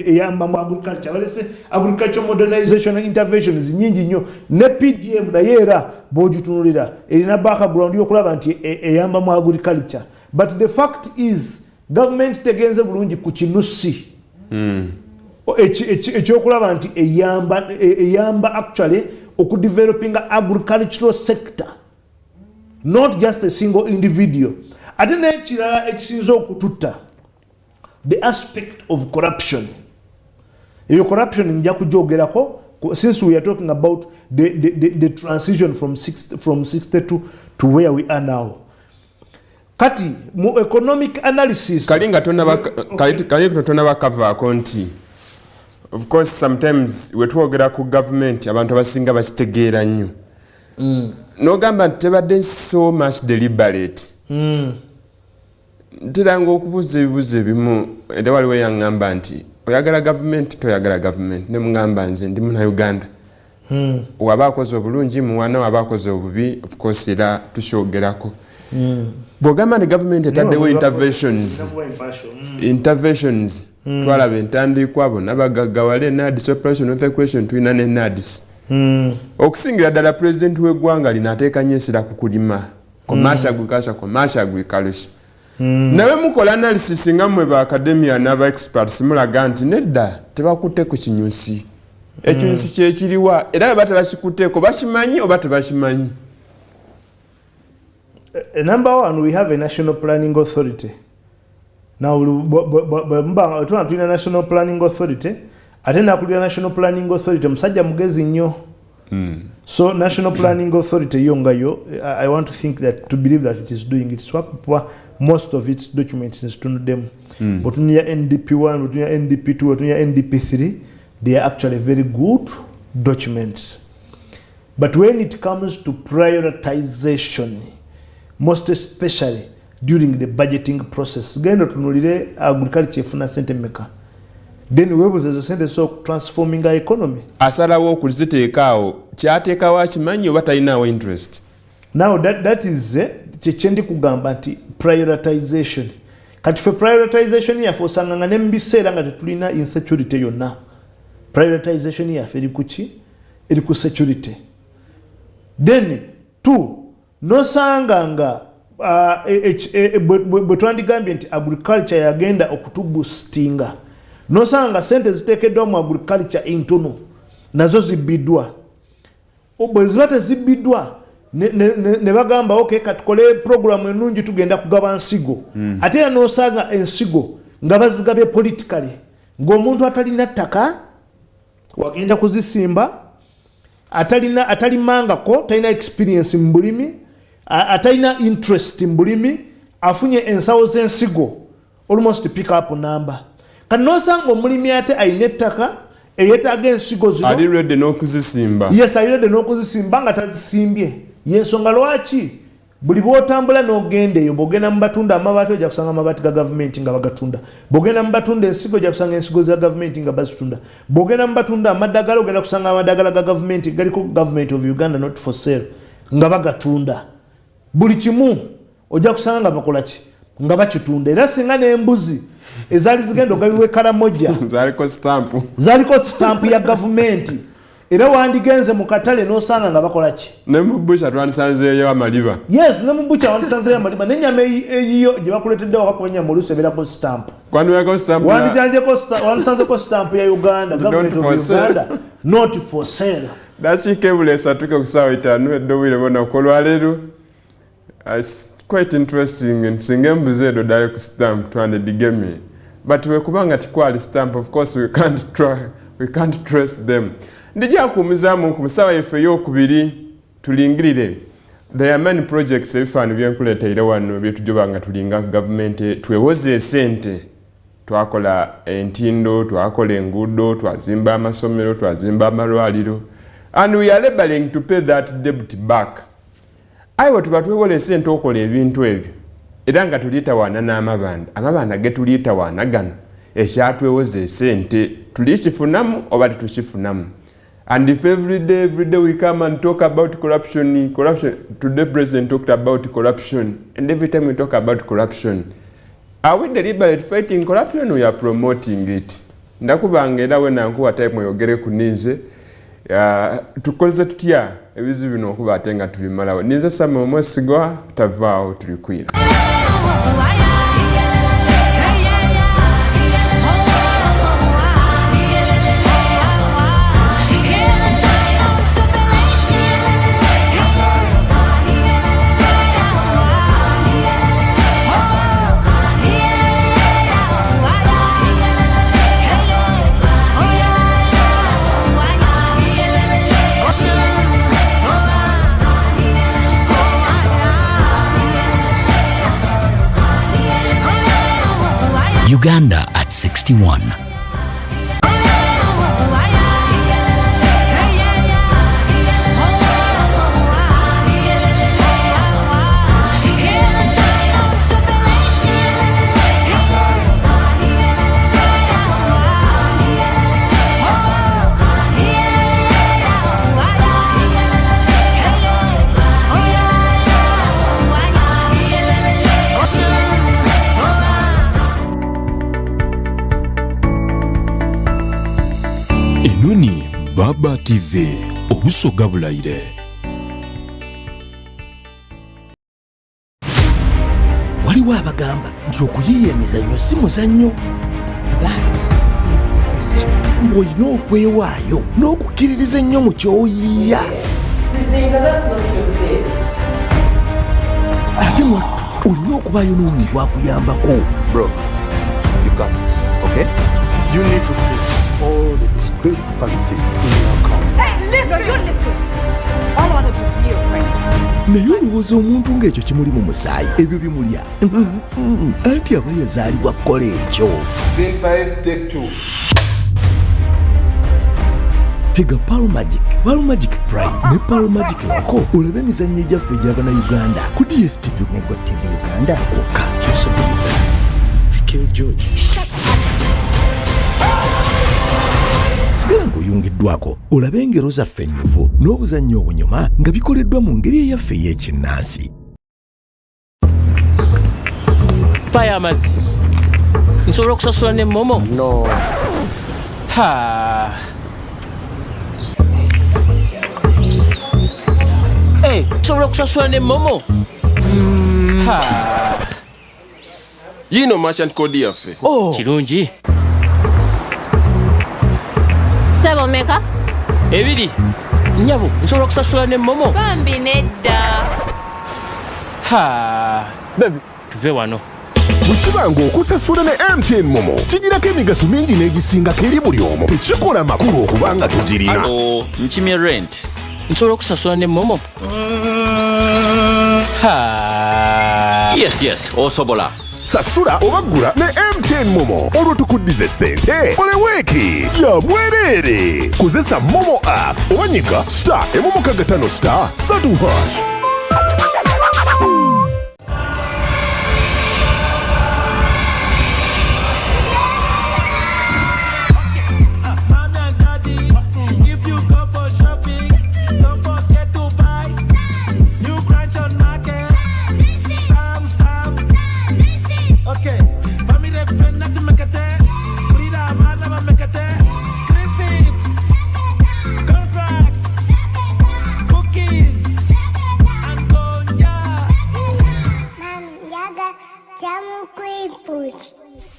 eyamba mu agriculture balese agriculture modernization interventions nyingi nnyo ne PDM naye era bwogitunulira erina background yokulaba nti eyamba mu agriculture but the fact is government tegenze bulungi ku kinusi ekyokulaba nti eyamba actually okudevelopinga agricultural sector not just a single individual. Ate n'ekirala ekisinza okututta the aspect of corruption. Eyo corruption nja kugyogerako since we are talking about the transition from 62 to where we are now. Kati mu economic analysis kalinga tonaba kavaako nti of course sometimes wetwogera ku government abantu abasinga bakitegeera nnyo n'ogamba nti tebadde so much deliberate ntiranga okubuuza ebibuuzo ebimu era waliwo yaŋŋamba nti oyagala government toyagala government ne mugamba nze ndi muna Uganda waba akoze obulungi muwana waba akoze obubi of course era tushogerako bwogamba nti gavumenti etaddewo interventions twalaba entandikwa bonna bagaggawale NADS operation of the question tulina ne NADS okusingira ddala pulezidenti w'eggwanga lino ateeka nnyo essira ku kulima commercial agriculture nawe mukola analysis nga mmwe ba academia n'aba experts mulaga nti nedda tebakutte ku kinyusi ekinyusi kyekiriwa era baba tebakikutteko bakimanyi oba tebakimanyi. Number one, we have a national planning authority. Now, tulina national planning authority. Atenda kulira national planning authority. Musajja mugezi nnyo. So national planning authority yongayo, I want to think that to believe that it is doing its work. Most of its documents is to them. But when you NDP1, but when you NDP2, but when you NDP3, they are actually very good documents. But when it comes to prioritization, most especially during the budgeting process, gendo tunulire agriculture efuna sente meka, then webuze zo sente so transforming our economy. Asalawo okuziteekaawo kyateekawo akimanyi oba talinawo interest. Now that is kyendi kugamba nti prioritization. Kati for prioritization yaffe osanganga ne mu biseera nga tetulina insecurity yonna. Prioritization yaffe eri kuki? Eri ku security. Then two, nosanga nga bwe twandigambye nti agriculture yagenda okutuboostinga, nosanga sente ziteekeddwa mu agriculture entono nazo zibbiddwa. Bwe ziba tezibbiddwa ne bagamba okay katukole programu ennungi tugenda kugaba nsigo. Ate era nosanga ensigo nga bazigabye politically, ng'omuntu atalina ttaka wagenda kuzisimba, atalimangako, talina experience mu bulimi, atalina interest mu bulimi, afunye ensawo z'ensigo almost pick up number. Kati nosanga omulimi ate alina ettaka eyeetaaga ensigo zino, ali ready n'okuzisimba. Yes, ali ready n'okuzisimba nga tazisimbye. Yensonga lwaki buli bw'otambula n'ogenda eyo, bw'ogenda mu batunda amabaati ojja kusanga amabaati ga gavumenti nga bagatunda, bw'ogenda mu batunda ensigo ojja kusanga ensigo za gavumenti nga bazitunda, bw'ogenda mu batunda amaddagala ogenda kusanga amaddagala ga gavumenti galiko Government of Uganda not for sale nga bagatunda. Buli kimu ojja kusanga nga bakola ki? Nga bakitunda. Era singa n'embuzi ezaali zigenda ogabibwa Karamoja zaliko stamp ya gavumenti, era wandigenze mu katale n'osanga nga bakola ki? Ne mu butcher twandisanzeeyo amaliba. Yes, ne mu butcher wandisanzeeyo amaliba. N'ennyama eyiyo gye bakuleetedde wakakuba oluusi ebeerako stamp. Wandisanzeko stamp ya Uganda, Government of Uganda, not for sale. Dakiikebula esatuke ku ssaawa 5 eddobwire bona okolwaleero. It's quite interesting. Singa embuzi edo ddala ku stamp twandidigeme. But wekubanga tikwali stamp, of course we can't trace them. Ndijja kumuzaamu ku musawa yaffe ey'okubiri tulingirire. There are many projects ebifaananyi byenkuleetera wano byetujjoba nga tulinga gavumenti twewoze esente. Twakola entindo, twakola enguudo, twazimba amasomero, twazimba amalwaliro. And we are laboring to pay that debt back. Aiwa tuba twewola esente okola ebintu ebyo. Era nga tuliitawaana n'amabanda. Amabanda ge tuliitawaana gano ekyatwewoza esente tulikifunamu oba tetukifunamu. And if every day we come and talk about corruption, today President talked about corruption, and every time we talk about corruption, are we deliberately fighting corruption or we are promoting it? Ndakubanga era we nankuwa type oyogere kunize, tukoze tutya ebizibu bino okuba ate nga tubimalawo. Nize Samuel Mwesigwa, tavaawo tulikwira. Uganda at 61. Luni Baba TV obusoga bulayire. Waliwo abagamba nti okuyiiya emizannyo si muzannyo. That is the question. Olina okwewaayo n'okukkiririza ennyo mu ky'oyiiya. Ate mwattu olina okubaayo n'omuntu akuyambako. Bro, you got this, okay? You need to fix all the discrepancies in your account. Hey, listen! You listen! All I wanted was to be your friend. Naye olowooza omuntu ng'ekyo kimuli mu musaayi ebyo bimulya. Anti aba yazaalibwa kukola ekyo. Scene 5, take 2. Tega Pearl Magic Prime ne Pearl Magic Loco olabe emizannyo egyaffe egy'abana Uganda ku DSTV ne GOTV Uganda kwokka. I killed George. Sigala ng'oyungiddwako olabe engero zaffe ennyuvu n'obuzannyo obunyuma nga bikoleddwa mu ngeri eyaffe ey'ekinnansi. Paya amazzi nsobola okusasula ne momo? No. Nsobola okusasula ne momo? Yino merchant code yaffe. Kirungi. Sebo meka? Ebiri. Nyabo nsobola okusasula ne momo? Bambi nedda. Baby, tuve wano. Bukibanga okusasula ne MTN Momo kigirako emigaso mingi n'egisingako eri buli omu. Tekikola makulu okubanga tugirina. Hello, nkimye rent. Nsobola okusasula ne momo? Yes, osobola. Sasula obaggula ne MTN Momo olwo tukuddize ssente oleweeki ya bwereere. Kozesa Momo app obanyiga *155*3#.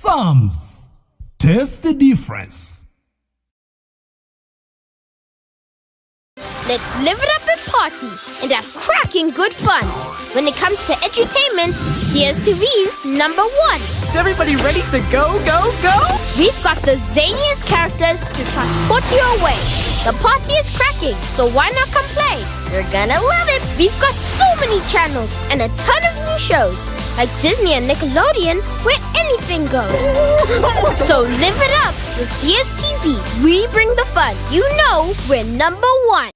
Thumbs. Taste the difference. Let's live it up and party and have cracking good fun. When it comes to edutainment, DSTV's #1. Is everybody ready to go? We've got the zaniest characters to transport you away. The party is cracking, so why not come play? You're gonna love it. We've got so many channels and a ton of new shows, like Disney and Nickelodeon, where anything goes. So live it up with DSTV. We bring the fun. You know we're #1.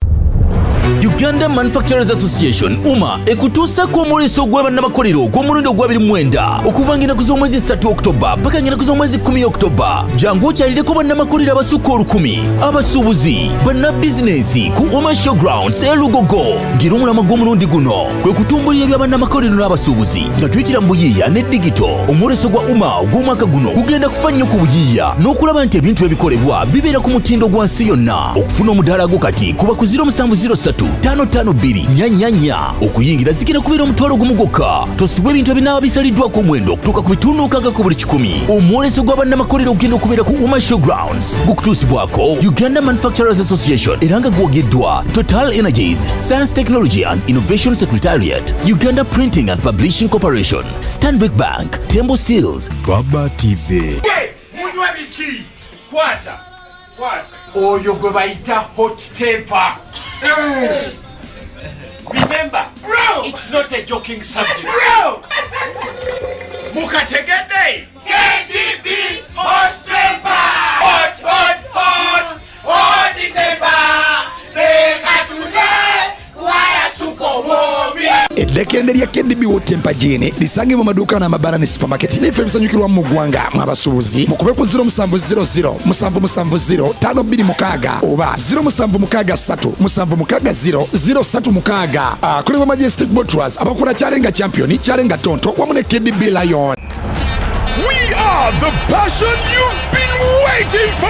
Uganda Manufacturers Association UMA ekutuusako omulweso gw'abannamakolero gw'omulundi ogwa 29 okuvangira ku z'omwezi 3 Oktoba paka ngina ku z'omwezi 10 Oktoba. Jangu okyalireko bannamakolero abasukka 1000 abasuubuzi bannabizinensi ku UMA Showgrounds Lugogo. Gira omulama gw'omulundi guno kwe kutumbulira eby'abannamakolero n'abasuubuzi nga tuyitira mu buyiiya ne digito. Omulweso gwa UMA ogw'omwaka guno gugenda kufa nnyo ku buyiiya n'okulaba nti ebintu ebikolebwa bibeera ku mutindo gwa nsi yonna. Okufuna omudaala gwo kati kuba ku 0703-552-nyanya. Okuyingira zikira kubeera omutwalo gumu gwokka. Tosubwa ebintu ebinaaba bisaliddwako omwendo okutuuka ku bitundu nkaaga ku buli 100. Omwoleso gw'abannamakolero ogenda okubeera ku UMA Showgrounds gukutuusibwako Uganda Manufacturers Association era nga gwogeddwa Total Energies, Science Technology and Innovation Secretariat, Uganda Printing and Publishing Corporation, Stanbic Bank, Tembo Steels, Baba TV. Munywa biki? Kwata. Oyo gwe bayita hot temper. Remember, bro, it's not a joking subject. Bro! Mukategede! KDB hot temper! Hot temper! Bekatule kwaya suko womi. Eddekende lya KDB hot temper gin lisange mu maduuka n'amabara ne supermarket n'effe ebisanyukirwa mu ggwanga mw'abasuubuzi mukube ku 0700-770-526 oba 0763-760-036. Akolebwa Majestic Botras abakola Kyalenga Champion, Kyalenga Tonto wamu ne KDB Lion. We are the passion you've been waiting for!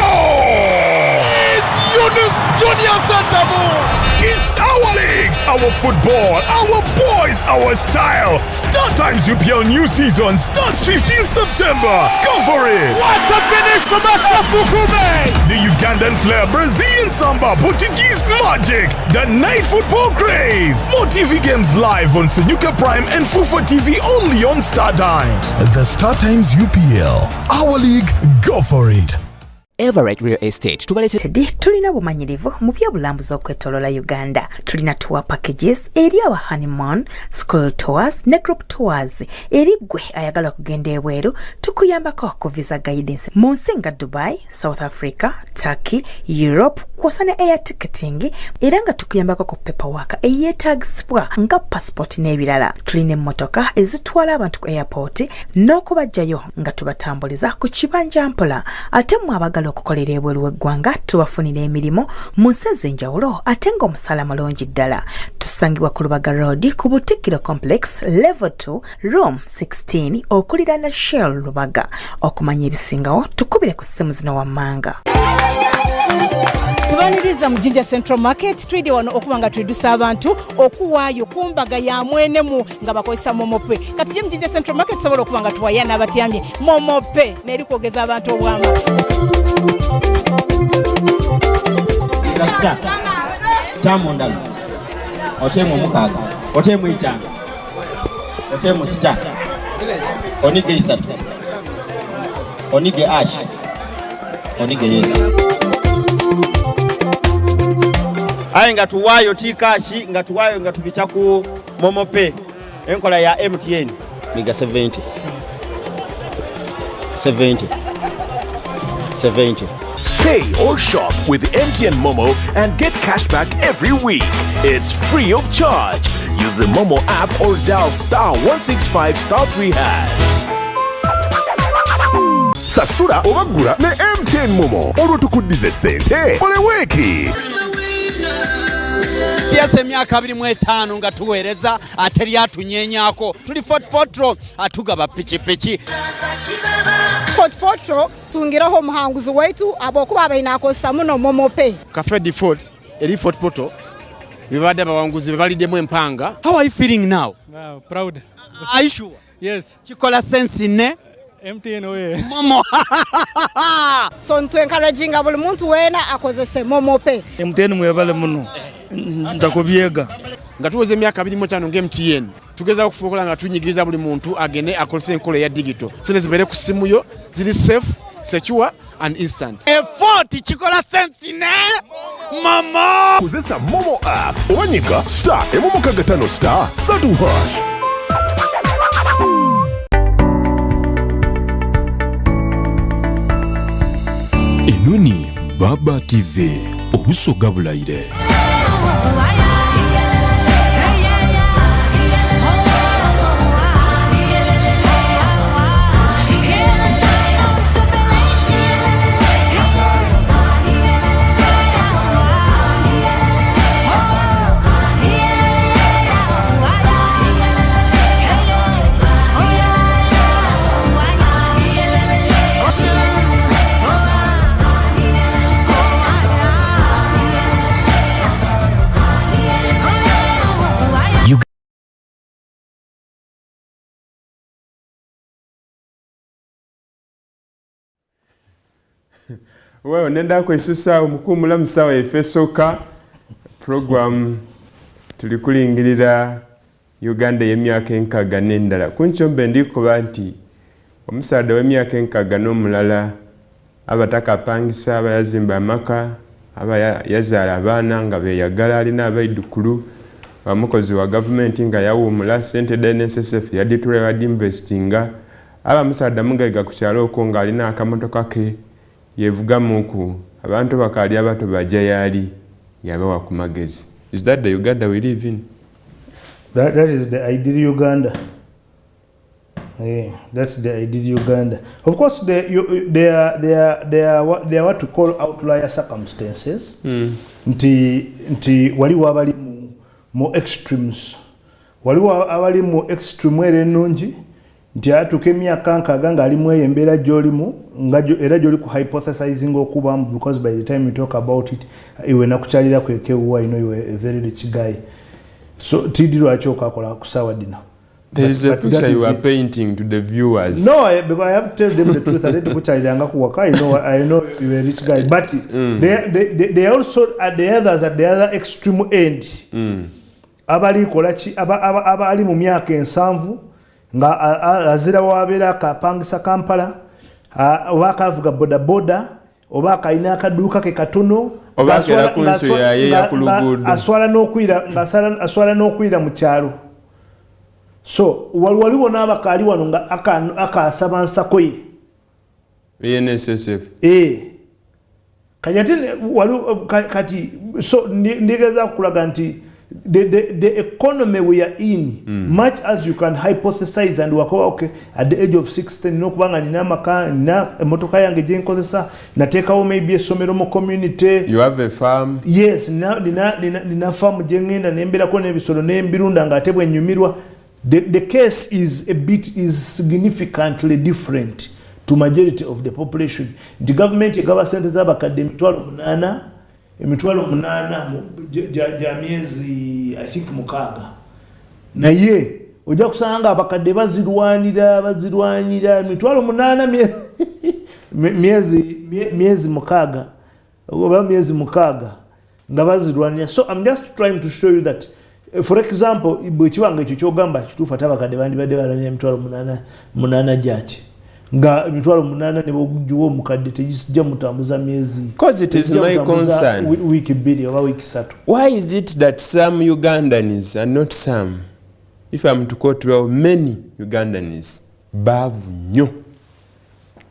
It's our league, our football, our boys, our style. Star Times UPL new season starts 15th September. Go for it. What a finish from Ashraf Bukume! The Ugandan flair, Brazilian samba, Portuguese magic, the night football craze. More TV games live on Senyuka Prime and Fufa TV only on Star Times. The Star Times UPL, our league, go for it. Everett Real Estate tubaletedde tulina bumanyirivu mu byobulambuzi okwetoolola Uganda. Tulina tour packages eri aba honeymoon, school tours ne group tours. Eri gwe ayagala kugenda ebweru tukuyambako ku visa guidance mu nsi nga Dubai, South Africa, Turkey, Europe kwosa ne air ticketing era nga tukuyambako ku paperwork eyeetagisibwa nga passport n'ebirala. Tulina emmotoka ezitwala abantu ku airport n'okubajjayo nga tubatambuliza ku kibanja mpola. Ate mu abagala okukolera ebweru w'eggwanga tubafunira emirimu mu nsi ez'enjawulo ate ng'omusala mulungi ddala. Tusangibwa ku Lubaga Road ku Butikiro Complex level 2 room 16 okuliraana Shell Lubaga. Okumanya ebisingawo tukubire ku ssimu zino wammanga. Tubaniriza mu Jinja Central Market twidi wano okuba nga twedusa abantu okuwaayo kumbaga ya mwenemu nga bakozesa momope. Kati mu Jinja Central Market tusobola okuba nga tuwayana abatyambye momope neri kwogeza abantu obwama. Tamu ndalo. Otemu mukaga. Otemu itanga. Otemu sita. Onige isatu. Onige ash. Onige yes. Aye nga tuwayo tikashi nga tuwayo nga tupita ku momope enkola ya MTN miga 70 Pay or shop with MTN Momo and get cashback every week. It's free of charge. Use the Momo app or dial *165*3#. Sasura obagula ne MTN Momo. Olwo tukuddize ssente oleweki. Tiasa emyaka 25 nga tuweereza ate lyatunyenyako. Tuli Fort Potro atugaba pichipichi. Fort Potro tungiraho omuhanguzi waitu abokuba abainakozesa muno momope. Cafe Default eri Fort Potro bibadde abawanguzi bebaliddemu empanga. How are you feeling now? Proud. Are you sure? Yes. Kikola sense ne? MTN way. Momo. So ntwenkarajinga buli muntu wena akozese momope. MTN mwebale muno. Ndakubyega. Nga tuweze emyaka 25 nge MTN. Tugeza okufuukola nga tunyigiriza buli muntu agene akolese enkola ya digital. Sene zibere ku simu yo ziri safe, secure and instant. Effort kikola sense ne? Mama! Kozesa Momo app. Owanyika *5 Enoni Baba TV obusoga bulayire. Well, nenda kwesusa omukumula musawa efesoka program tulikulingirira Uganda y'emyaka enkaga n'endala. Kunchombe ndikuba nti omusaada w'emyaka enkaga n'omulala abatakapangisa abayazimba amaka abayazaala abaana nga beeyagala alina abaidukulu bamukozi wa gavumenti nga yawuumula ssente NSSF yaditula yadinvestinga abamusaada mugaiga ku kyalo okwo ng'alina akamotoka ke yevugamuku abantu bakali abato bajja yali yabawa ku magezi. Is that the Uganda we live in? That is the ideal Uganda. That's the ideal Uganda. Of course, they are what to call outlier circumstances. Nti waliwo abali mu extremes. Waliwo abali mu extreme ere nungi nti atuuka emyaka nkaaga ng'alimu eyo embeera gy'olimu era gy'oli ku hypothesizing okubamu because by the time you talk about it iwe nakukyalira kwekewuwa you were a very rich guy so tidi lwaki okakola ku ssaawa dino. There is a picture you are painting to the viewers. No, because I have to tell them the truth. I need to put I know you're a rich guy, but they also at the other extreme end. Abali kolachi abali mu myaka ensanvu nga azira wabera kapangisa Kampala oba kavuga boda oba kayina akaduuka ke katono oba kera kunso ya kulugudo aswala n'okwira mu kyalo. So waliwo n'abakaali wano nga akaasaba nsako ye NSSF kati so ndigeza kulaga nti the economy we are in much as you can hypothesize and wakoba okay at the age of 16 nokubanga nina maka na emotoka yange je nkozesa nateekawo maybe esomero mu community. You have a farm. Yes, nina farm je ngenda nemberako n'ebisolo n'embirunda nga atebwe nyumirwa. The case is significantly different to majority of the population. The government egaba sente z'abakadde emitwalo 8 ja miezi I think mukaaga. Naye ojja kusanga abakadde bazirwanira emitwalo 8 miezi mukaaga oba miezi mukaaga nga bazirwanira. So I'm just trying to show you that for example bwekibanga ekyo kyogamba kituufu ate abakadde bandibadde balamya emitwalo 8 gyaki nga emitwalo 8 ne bogujuwa omukadde tegijja mutambuza myezi because it is my concern wiki 2 oba wiki 3. Why is it that some Ugandans and not some, if I'm to quote well, many Ugandans bavu nnyo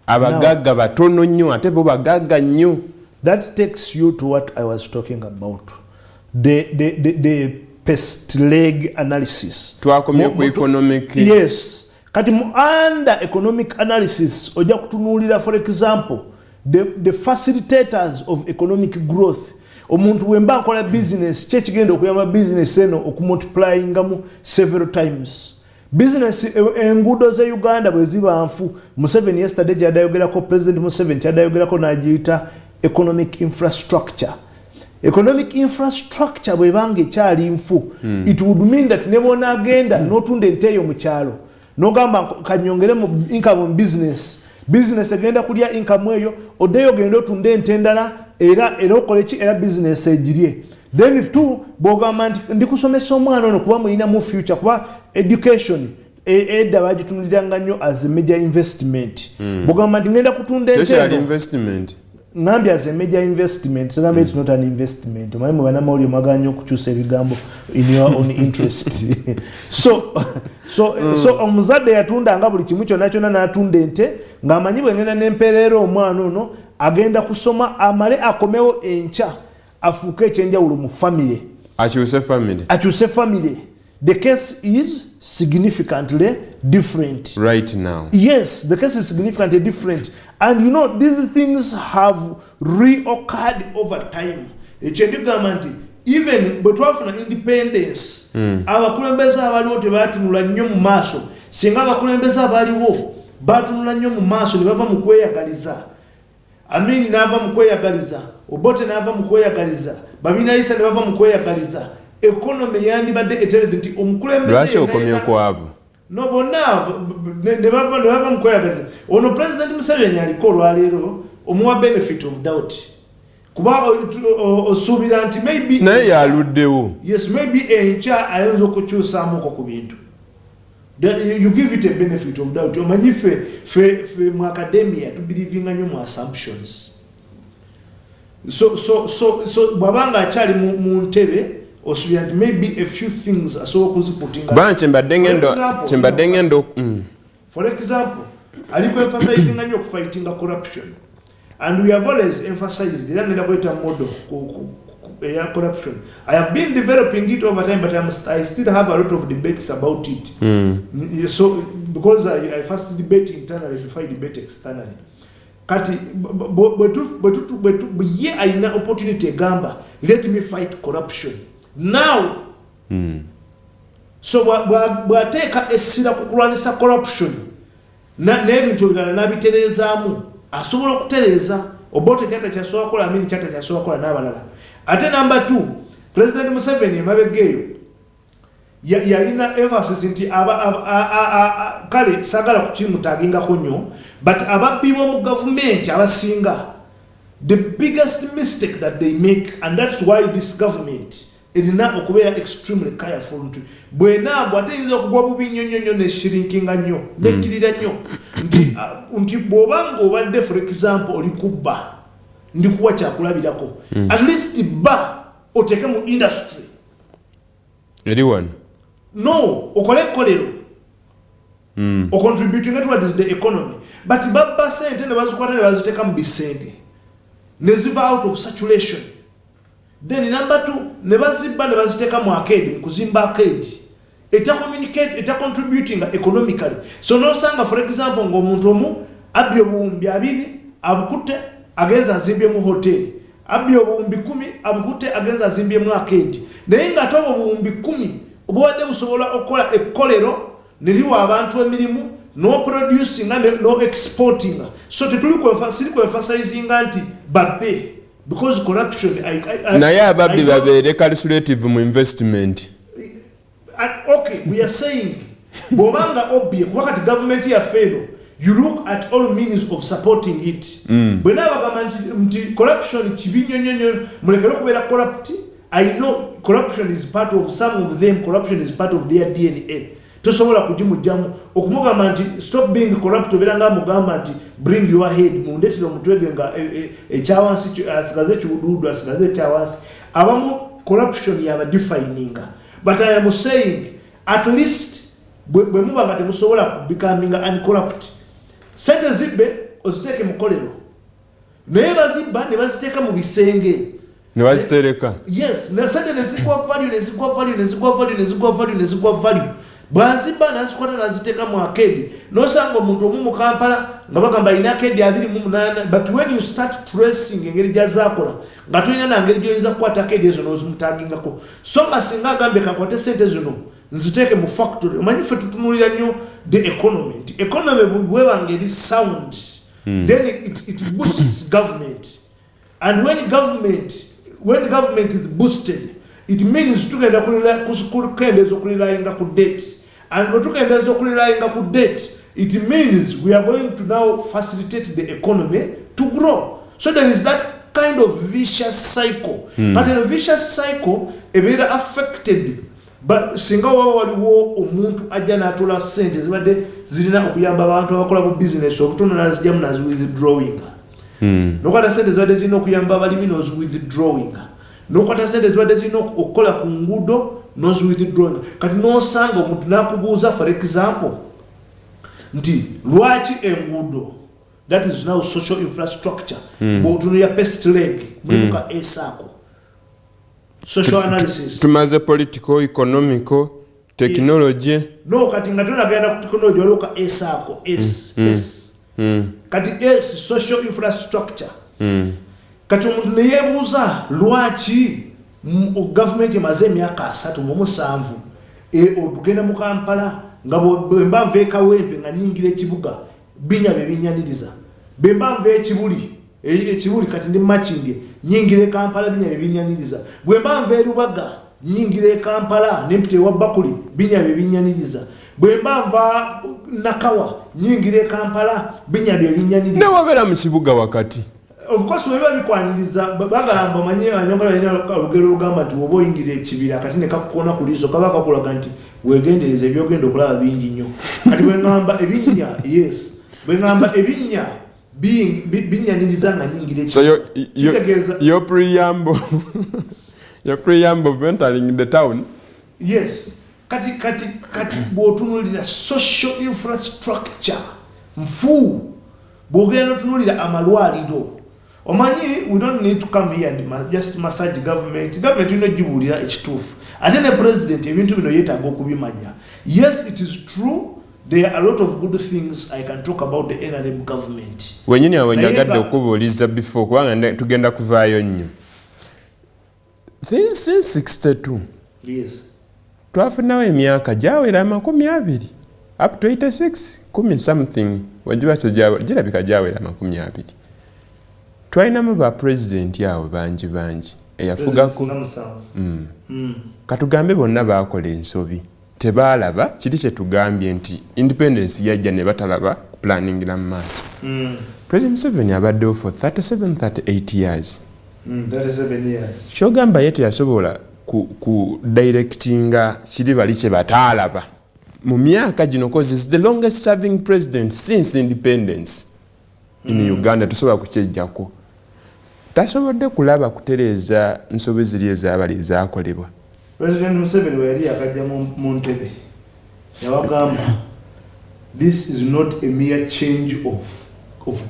abagagga batono nnyo ate bo bagagga nnyo? That takes you to what I was talking about, the pest leg analysis. Twakomye ku economic. Yes, kati under economic analysis oja kutunulira for example the facilitators of economic growth. Omuntu wemba akola business kyekigenda okuyamba business eno okumultiplyingamu several times. Business enguudo ze Uganda bwe ziba nfu. Museveni yesterday jadayogerako, President Museveni jadayogerako n'agiyita economic infrastructure. Economic infrastructure bwe bange kyali nfu. It would mean that nebona agenda n'otunda ente yo mu kyalo n'ogamba kanyongere mu income business egenda kulya income eyo odeyo genda otunda ente endala era okole ki era business egirye. Then two bogamba nti ndikusomesa omwana ono kuba mulina mu future kuba education edda bagitunuliranga nnyo as a major investment. Bogamba nti ngenda kutunda ente investment ngambi as a major investment. So it's not an investment. Maimu bana mawuli maganya okukyusa ebigambo in your own interest. So omuzadde yatunda nga buli kimu kyonna kyonna n'atunda ente ng'amanyi bwengenda n'empeerera omwana ono agenda kusoma amale akomewo enkya afuuke ekyenjawulo mu family. Akyuse family. The case is significantly different right now. Yes, the case is significantly different. And you know, these things have reoccurred over time. Even bwetwafuna independence, abakulembeze abaliwo tebatunula nnyo mu maaso. Singa abakulembeze abaliwo batunula nnyo mu maaso ne bava mu kweyagaliza. Amin n'ava mu kweyagaliza, Obote n'ava mu kweyagaliza, Babina Issa ne bava mu kweyagaliza. Economy yandibadde eterede nti omukulembeze lwaki okomye kwabo no bonna ne bava mu kweyagaliza. Ono President Museveni aliko olwaleero omuwa benefit of doubt kuba osuubira nti maybe naye yaluddewo. Yes, maybe enkya ayinza okukyusaamuko ku bintu. You give it a benefit of doubt. Omanyi fe mu academia tubelievinga nnyo mu assumptions. So bwabanga akyali mu ntebe osuubira nti maybe a few things asobola okuziputinga. Kubanga kyembadde ngendo. For example, aliko emphasizing nnyo okufightinga corruption. And we have always emphasized era ngenda kweta model corruption. I have been developing it over time, but I still have a lot of debates about it. So because I first debate internally before I debate externally. Kati ye aina opportunity egamba let me fight corruption now. So bwateeka essira ku kulwanisa corruption n'ebintu ebirala n'abitereezaamu asobola okutereeza obote kyata kyasobola kukola amini kyata kyasobola kukola n'abalala ate namba 2 President Museveni emabega eyo yalina emphasis nti kale sagala kukimutaagingako nnyo but ababbi b'omu gavumenti abasinga the biggest mistake that they make, and that's why this government is now extremely careful nti bwenaabwe ate yinza okugwa bubi nnyo ne shrinkinga nnyo nekkirira nnyo nti bw'oba ng'obadde for example oli kubba ndikuwa kyakulabirako at least ba oteke mu industry anyone no okole ekkolero ocontributing towards the economy but babba sente ne bazikwata ne baziteeka mu bisenge ne ziva out of saturation. Then number 2 ne bazibba ne baziteeka mu arcade kuzimba arcade eta contributing economically. So nosanga for example ng'omuntu omu abbi obuwumbi 2 abukutte agenza azimbye mu hotel abbi obuwumbi 10 abukutte agenza azimbye mu arcade naye nga ate obuwumbi 10 obwadde busobola okukola ekkolero ne liwa abantu emirimu no producing and no exporting. So tetuli emphasizing anti babbe because corruption naye ababbi babeere calculative mu investment. Okay, we are saying bobanga obye wakati government ya fail you look at all means of supporting it. Bwena bagamba nti corruption kibinyonyonyo mulekere kubeera corrupt. I know corruption is part of some of them, corruption is part of their DNA. Tosobola kujimujjamu okumugamba nti stop being corrupt obiranga mugamba nti bring your head mundetiro mutwege nga ekyawansi asigaze kibududu asigaze ekyawansi abamu corruption yaba defining. But I am saying at least bwe mubanga temusobola becoming uncorrupt sente zibbe oziteeke mu kolero naye bazibba ne baziteeka mu bisenge ne bazitereka yes na sente nezigwa value bwazibba nazikwata naziteeka mu arcade nosanga omuntu omu mu Kampala nga bagamba ina arcade 28 but when you start tracing engeri gyazaakola nga tulina nangeri gyoyinza kukwata arcade ezo n'ozimutaagingako so nga singa agambe kakwate sente zino nziteeke mu factory omanyi ffe tutunulira nnyo the economy economy bwebanga eri sound then it boosts government and when government is boosted it means tugenda kukendeeza okulirainga ku debt. And what we can debt, it means we are going to now facilitate the economy to grow. So there is that kind of vicious cycle. But in a vicious cycle, it very affected. But singa waliwo omuntu ajja n'atola sente zibadde zirina okuyamba abantu abakola bu business okutono nazijjamu nazi withdrawing. Nokwata sente zibadde zirina okuyamba abalimi nozi withdrawing. Nokwata sente zibadde zirina okukola ku nguudo nozi withdrawing. Kati nosanga omuntu nakubuuza for example nti lwaki enguudo that is now social infrastructure bw'otunulira pest leg mulimuka esaako social analysis tumaze political economical technology no kati nga tunagenda ku technology oluka esaako kati social infrastructure kati omuntu neyebuuza lwaki government emaze emyaka 37 ogenda mu Kampala nga bwemba nva ekawempe nga nyingira ekibuga binya bebinyaniriza bwemba nva ekibuli kati ndi makindye nyingira Kampala binya bebinyaniriza bwemba nva erubaga nyingira Kampala nempite wa bakuli binya bebinyaniriza bwemba nva nakawa nyingira Kampala binya bebinyaniriza ne wabera mu kibuga wakati. Of course we were kwaniriza bagamba manye anyongala ina lugero lugamba nti obo ingire ekibira kati ne kakukona kulizo kabaka kulaga nti wegendereza ebyogenda okulaba bingi nnyo kati bwe ngamba ebinya yes bwe ngamba ebinya binyaniriza nga nyingire so your preamble of entering the town yes kati bw'otunulira social infrastructure mfu bw'ogenda otunulira amalwaliro omanyi we don't need to come here and just massage government ino gibuulira ekituufu ate ne president ebintu bino yeetaaga okubimanya. Yes, it is true there are a lot of good things I can talk about the NRM government wenyini awenyagadde okubuuliza before kubanga tugenda kuvaayo nnyo since 62 yes twafunawo emyaka gyawera 20 up to 86 kumi something wajua jirabika jawera 20 twalinamu ba president yawe bangi eyafugako katugambe bonna bakola ensobi tebaalaba kiti kyetugambye nti independence yajja ne batalaba planningira mu maaso President Museveni abaddewo for 38 years 37 years kyogamba ye teyasobola ku directinga kiri bali kye bataalaba mu myaka gino cause is the longest serving president since independence in Uganda tusobola kukyejjako tasobodde kulaba kutereeza nsobi ziri ezabali ezaakolebwa. President Museveni we yali akajja mu ntebe yawagamba this is not a mere change of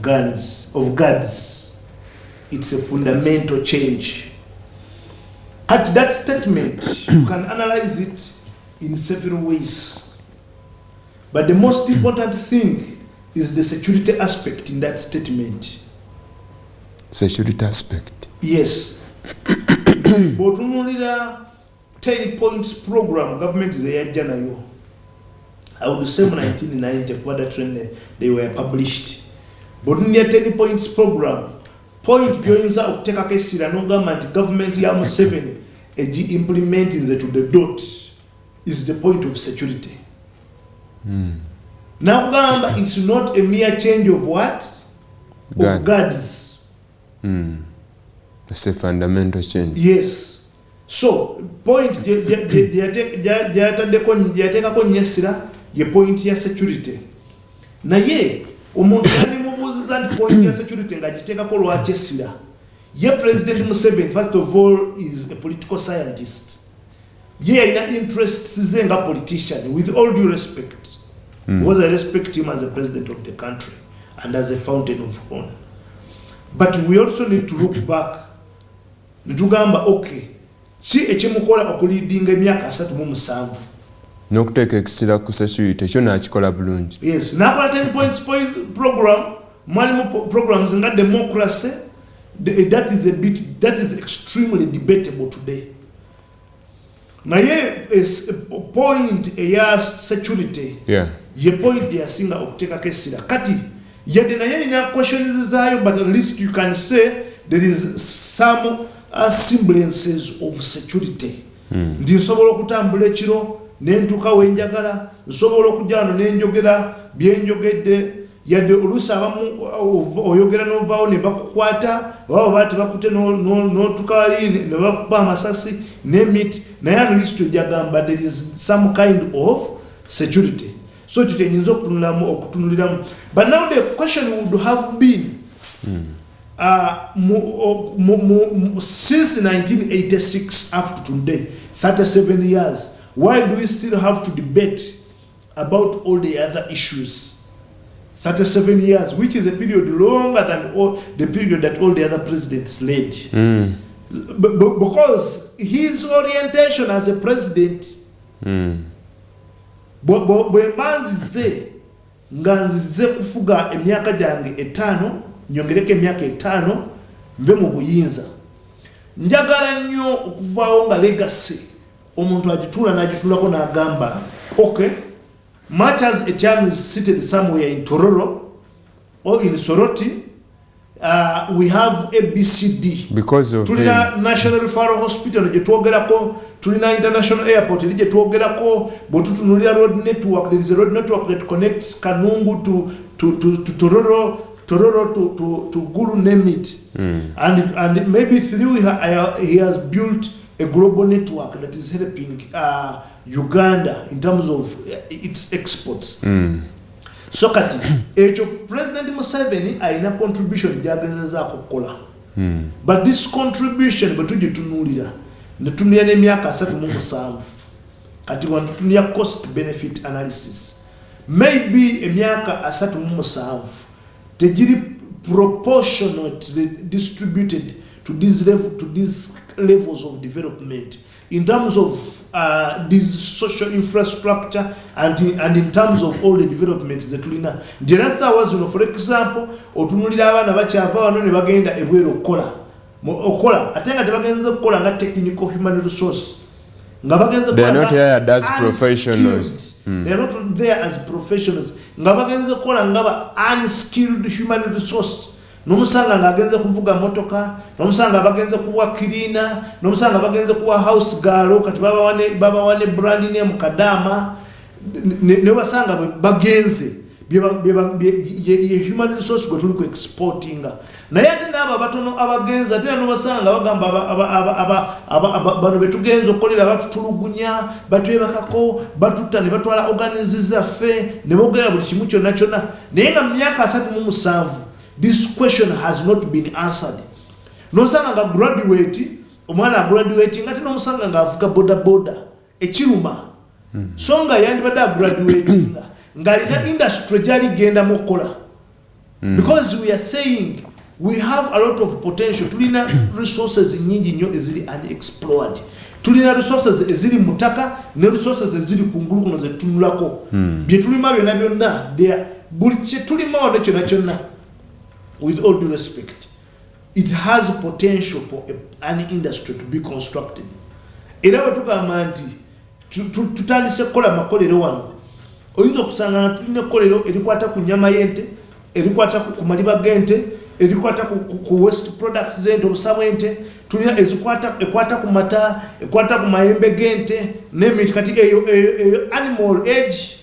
guards. It's a fundamental change. At that statement, you can analyze it in several ways. But the most important thing is the security aspect in that statement. Security aspect? Yes. But only the 10 points program government is a Janayo. I would say 1990 when they were published. But only a 10 points program. Point joins out take a case no government Yamu 7 implementing the to the dot is the point of security. Now Gamba it's not a mere change of what? Of guards. That's a fundamental change. Yes. So point ye point ya security. Na ye omuntu point ya security ngajiteka lwaki essira. Ye President Museveni first of all is a political scientist. Ye alina interests ze nga politician with all due respect. Because I respect him as a president of the country and as a fountain of honor. But we also need to look back. Nitugamba okay. Ki ekimukola okuleadinga emyaka 37. N'okuteeka ekisira ku security ekyo n'akikola bulungi. Yes, n'akola 10 points program, mwalimu programs nga democracy, that is extremely debatable today. Naye point eya security, ye point yasinga okuteekako essira. Kati yadde naye ina questions zaayo, but at least you can say there is some semblances of security. Ndi nsobola okutambula ekiro nentuka wenjagala, nsobola okujja wano nenjogera byenjogedde, yadde oluusi abamu oyogera n'ovaawo ne bakukwata, baba baati bakute n'otuka wali ne bakuba amasasi n'emiti, naye at least ojagamba there is some kind of security. So kitenyinza okutunuliramu. But now the question would have been since 1986 up to today, 37 years, why do we still have to debate about all the other issues? 37 years, which is a period longer than the period that all the other presidents led. Because his orientation as a president, bwembanzize nga nzize kufuga emyaka gyange 5 nyongereko emyaka 5 nve mu buyinza, njagala nnyo okuvaawo nga legacy omuntu agituula n'agituulako n'agamba okay, much as Etiam is seated somewhere in Tororo or in Soroti, we have ABCD because of tulina National Referral Hospital gye twogerako, tulina International Airport gye twogerako, bwe tutunulira road network, there is a road network that connects Kanungu to Tororo to Gulu, name it. And maybe through he has built a global network that is helping Uganda in terms of its exports. So kati ekyo President Museveni alina contribution gy'agezezaako okukola. But this contribution bwe tugitunulira ne tunulira n'emyaka 37 kati wano tutunulira cost benefit analysis, maybe emyaka 37 tegiri proportionately distributed to these levels of development in terms of this social infrastructure and in terms of all the developments that we know. Jerasa was, for example, otunulira abaana bakyava wano ne bagenda ebweru okola atenga tebagenza okukola nga technical human resource nga bagenza they are not here as professionals. They are not there as professionals. Nga bagenze kola ngaba unskilled human resource. Nomusanga ngagenze kuvuga motoka, nomusanga bagenze kuwa kirina, nomusanga bagenze kuwa house girl kati baba wane brand name kadama ne basanga bagenze ye human resource go tuli ku exporting. Naye ate n'abo batono abagenza ate no basanga bagamba bano betugenza okolera batutulugunya batwebakako batutta ne batwala organizes zaffe ne bogera buli kimu kyonna kyonna naye nga mu myaka 37 this question has not been answered. Nosanga nga graduate omwana graduate ngati nomusanga nga avuga boda ekiruma so nga yandibadde graduate nga ina industry jali genda mukola because we are saying we have a lot of potential. Tulina resources nyingi nnyo eziri unexplored. Tulina resources eziri mutaka ne resources eziri kungulu kuno zetunulako bye tulima byonna byonna there buli kye tulima wano kyonna kyonna with all due respect it has potential for an industry to be constructed. Era bwe tugamba nti tutandise kukola makolero wano oyinza okusanga tulina ekkolero erikwata ku nyama y'ente erikwata ku maliba g'ente erikwata ku waste products z'ente obusamu ente tulina ekwata ku mata ekwata ku mayembe g'ente n'emiti kati eyo animal age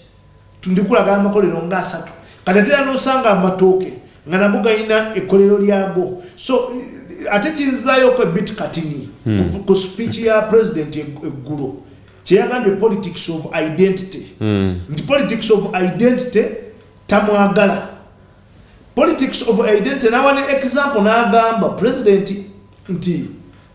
tundikulaga amakolero nga 3 kati ate n'osanga amatooke nga nago galina ekkolero lyago so ate kinzaayo ko bit katini ku speech ya president eggulo kyeyagambye politics of identity nti politics of identity tamwagala politics of identity nawa ne example n'agamba president nti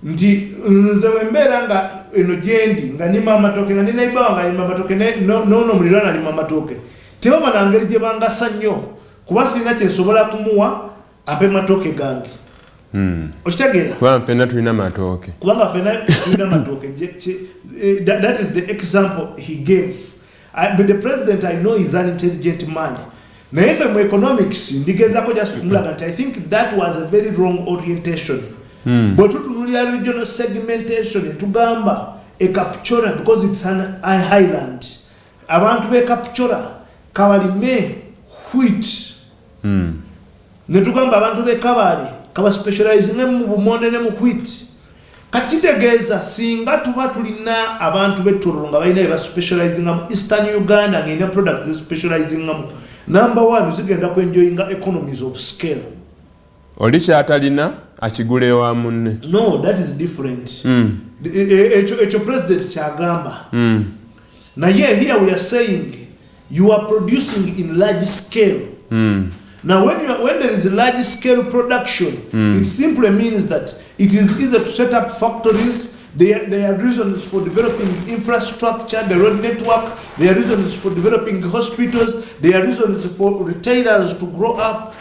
nze wembeera nga eno gyendi nga nima amatooke nga ninaibawa nga nima amatooke nono mulirwana nima amatooke tebaba na ngeri gye bangasa nnyo kuba sirina kyensobola kumuwa ape matooke gange okitegeera kubanga ffenna tulina matooke kubanga ffenna tulina matooke that is the example he gave. But the president I know is an intelligent man. Naye ffe mu economics ndigezaako just kumulaga nti I think that was a very wrong orientation. Bwe tutunulira regional segmentation tugamba Kapchora because it's an highland abantu be Kapchora kabalime wheat ne tugamba abantu be Kabale kaba specializing mu bumonde ne mu wheat kati kitegeeza singa tuba tulina abantu b'ettololo nga balina eba specializing mu Eastern Uganda ng'erina product ze specializing mu number 1 zigenda kwenjoyinga economies of scale. Oli kyatalina akigula ewa munne. No, that is different. Ekyo president kyagamba. Naye here we are saying you are producing in large scale. Now when there is a large scale production, it simply means that it is easier to set up factories. There are reasons for developing infrastructure, the road network. There are reasons for developing hospitals. There are reasons for retailers to grow up.